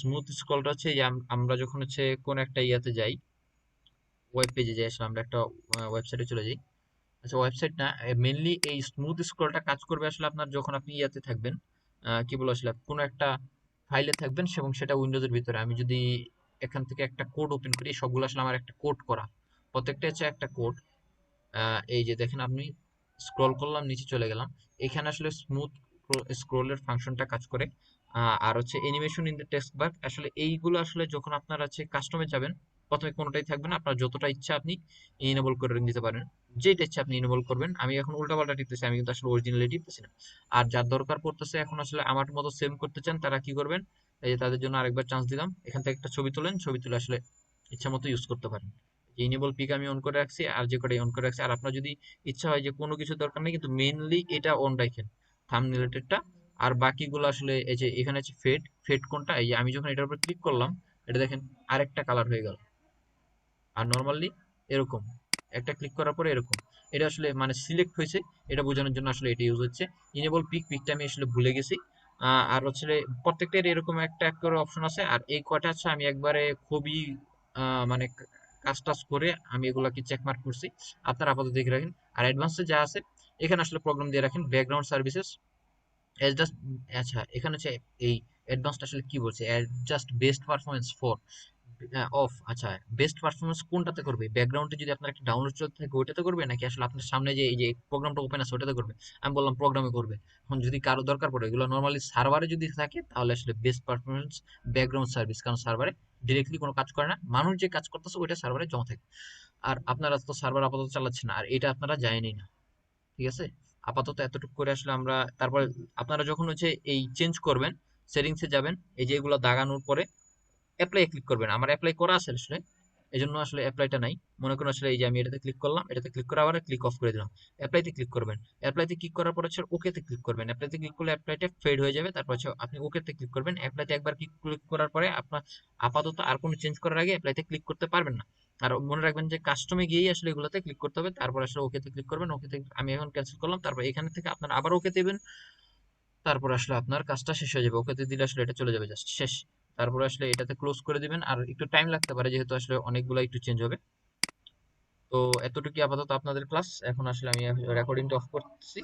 স্মুথ স্ক্রলটা হচ্ছে যে আমরা যখন হচ্ছে কোন একটা ইয়াতে যাই, ওয়েব পেজে যাই, আসলে আমরা একটা ওয়েবসাইটে চলে যাই। আচ্ছা, ওয়েবসাইট না, মেইনলি এই স্মুথ স্ক্রলটা কাজ করবে আসলে আপনার যখন আপনি ইয়াতে থাকবেন, কি বলে আসলে কোনো একটা ফাইলে থাকবেন এবং সেটা উইন্ডোজের ভিতরে। আমি যদি এখান থেকে একটা কোড ওপেন করি, সবগুলো আসলে আমার একটা কোড করা, প্রত্যেকটা হচ্ছে একটা কোড। এই যে দেখেন, আপনি স্ক্রল করলাম, নিচে চলে গেলাম, এখানে আসলে স্মুথ স্ক্রলের ফাংশনটা কাজ করে। আর হচ্ছে অ্যানিমেশন ইন দ্য টেক্সট বার, আসলে এইগুলো আসলে যখন আপনার আছে কাস্টমে যাবেন, প্রথমে কোনোটাই থাকবে না, আপনার যতটা ইচ্ছা আপনি ইনেবল করে নিতে পারেন, যেটা ইচ্ছা আপনি ইনেবল করবেন। আমি এখন উল্টাপাল্টা টিপতেছি, আমি কিন্তু আসলে অরিজিনালি টিপতেছি না। আর যার দরকার পড়তেছে এখন আসলে আমার মতো সেম করতে চান, তারা কি করবেন, এই যে তাদের জন্য আরেকবার চান্স দিলাম, এখান থেকে একটা ছবি তোলেন, ছবি তুলে আসলে ইচ্ছা মতো ইউজ করতে পারেন। ইনেবল পিক আমি অন করে রাখছি, আর যে কটাই অন করে রাখছি। আর আপনার যদি ইচ্ছা হয় যে কোনো কিছু দরকার নেই, কিন্তু মেইনলি এটা অন রাখেন, থাম্বনেল রিলেটেডটা। আর বাকিগুলো আসলে এই যে এখানে আছে ফেড, ফেড কোনটা, এই যে আমি যখন এটার উপর ক্লিক করলাম, এটা দেখেন আরেকটা কালার হয়ে গেল। আর নর্মালি এরকম একটা ক্লিক করার পরে এরকম, এটা আসলে মানে সিলেক্ট হয়েছে, এটা বোঝানোর জন্য আসলে এটা ইউজ হচ্ছে। ইনেবল পিক, পিকটা আমি আসলে ভুলে গেছি। আর হচ্ছে প্রত্যেকটার এরকম একটা এক করে অপশন আছে, আর এই কয়টা হচ্ছে আমি একবারে খুবই মানে কাজ টাজ করে আমি এগুলাকে চেক মার্ক করছি, আপনারা আপাতত দেখে রাখেন। আর অ্যাডভান্সে যা আছে এখানে আসলে প্রবলেম দিয়ে রাখেন, ব্যাকগ্রাউন্ড সার্ভিসেস অ্যাডজাস্ট। আচ্ছা, এখানে হচ্ছে এই অ্যাডভান্সড আসলে কি বলছে, adjust best performance for of. আচ্ছা, বেস্ট পারফরমেন্স কোনটাতে করবে, ব্যাকগ্রাউন্ডে যদি আপনার একটা ডাউনলোড চলতে থাকে ওইটাতে করবে, নাকি আসলে আপনার সামনে যে এই যে প্রোগ্রামটা ওপেন আছে ওটাতে করবে? আমি বললাম প্রোগ্রামে করবে। এখন যদি কারো দরকার পড়ে, এগুলো নর্মালি সার্ভারে যদি থাকে, তাহলে আসলে বেস্ট পারফরমেন্স ব্যাকগ্রাউন্ড সার্ভিস, কারণ সার্ভারে ডিরেক্টলি কোনো কাজ করে না, মানুষ যে কাজ করতেছে ওইটা সার্ভারে জমা থাকে। আর আপনারা তো সার্ভার আপাতত চালাচ্ছেন না, আর এটা আপনারা জানেনই না, ঠিক আছে? আপাতত এতটুকু করে আসলে আমরা, তারপর আপনারা যখন হচ্ছে এই চেঞ্জ করবেন, সেটিংসে যাবেন, এই যে এগুলো দাগানোর পরে অ্যাপ্লাই ক্লিক করবেন। আমার অ্যাপ্লাই করা আছে আসলে, এই জন্য আসলে অ্যাপ্লাইটা নাই। মনে করুন আসলে এই যে আমি এটাতে ক্লিক করলাম, এটাতে ক্লিক করে আবার ক্লিক অফ করে দিলাম, অ্যাপ্লাইতে ক্লিক করবেন। অ্যাপ্লাইতে ক্লিক করার পর হচ্ছে ওকেতে ক্লিক করবেন, অ্যাপ্লাইতে ক্লিক করলে অ্যাপ্লাইটা ফেড হয়ে যাবে, তারপর হচ্ছে আপনি ওকেতে ক্লিক করবেন। অ্যাপ্লাইতে একবার ক্লিক করার পরে আপনার আপাতত আর কোনো চেঞ্জ করার আগে অ্যাপ্লাইতে ক্লিক করতে পারবেন না। আর মনে রাখবেন যে কাস্টমে গিয়েই আসলে এগুলোতে ক্লিক করতে হবে, তারপর আসলে ওকেতে ক্লিক করবেন। ওকেতে আমি এখন ক্যান্সেল করলাম, তারপর এখানে থেকে আপনার আবার ওকে দেবেন, তারপর আসলে আপনার কাজটা শেষ হয়ে যাবে, ওকেতে দিলে আসলে এটা চলে যাবে, জাস্ট শেষ। তারপরে আসলে এটাতে ক্লোজ করে দিবেন, আর একটু টাইম লাগতে পারে যেহেতু আসলে অনেকগুলো একটু চেঞ্জ হবে। তো এতটুকু আপাতত আপনাদের ক্লাস, এখন আসলে আমি রেকর্ডিংটা অফ করতেছি।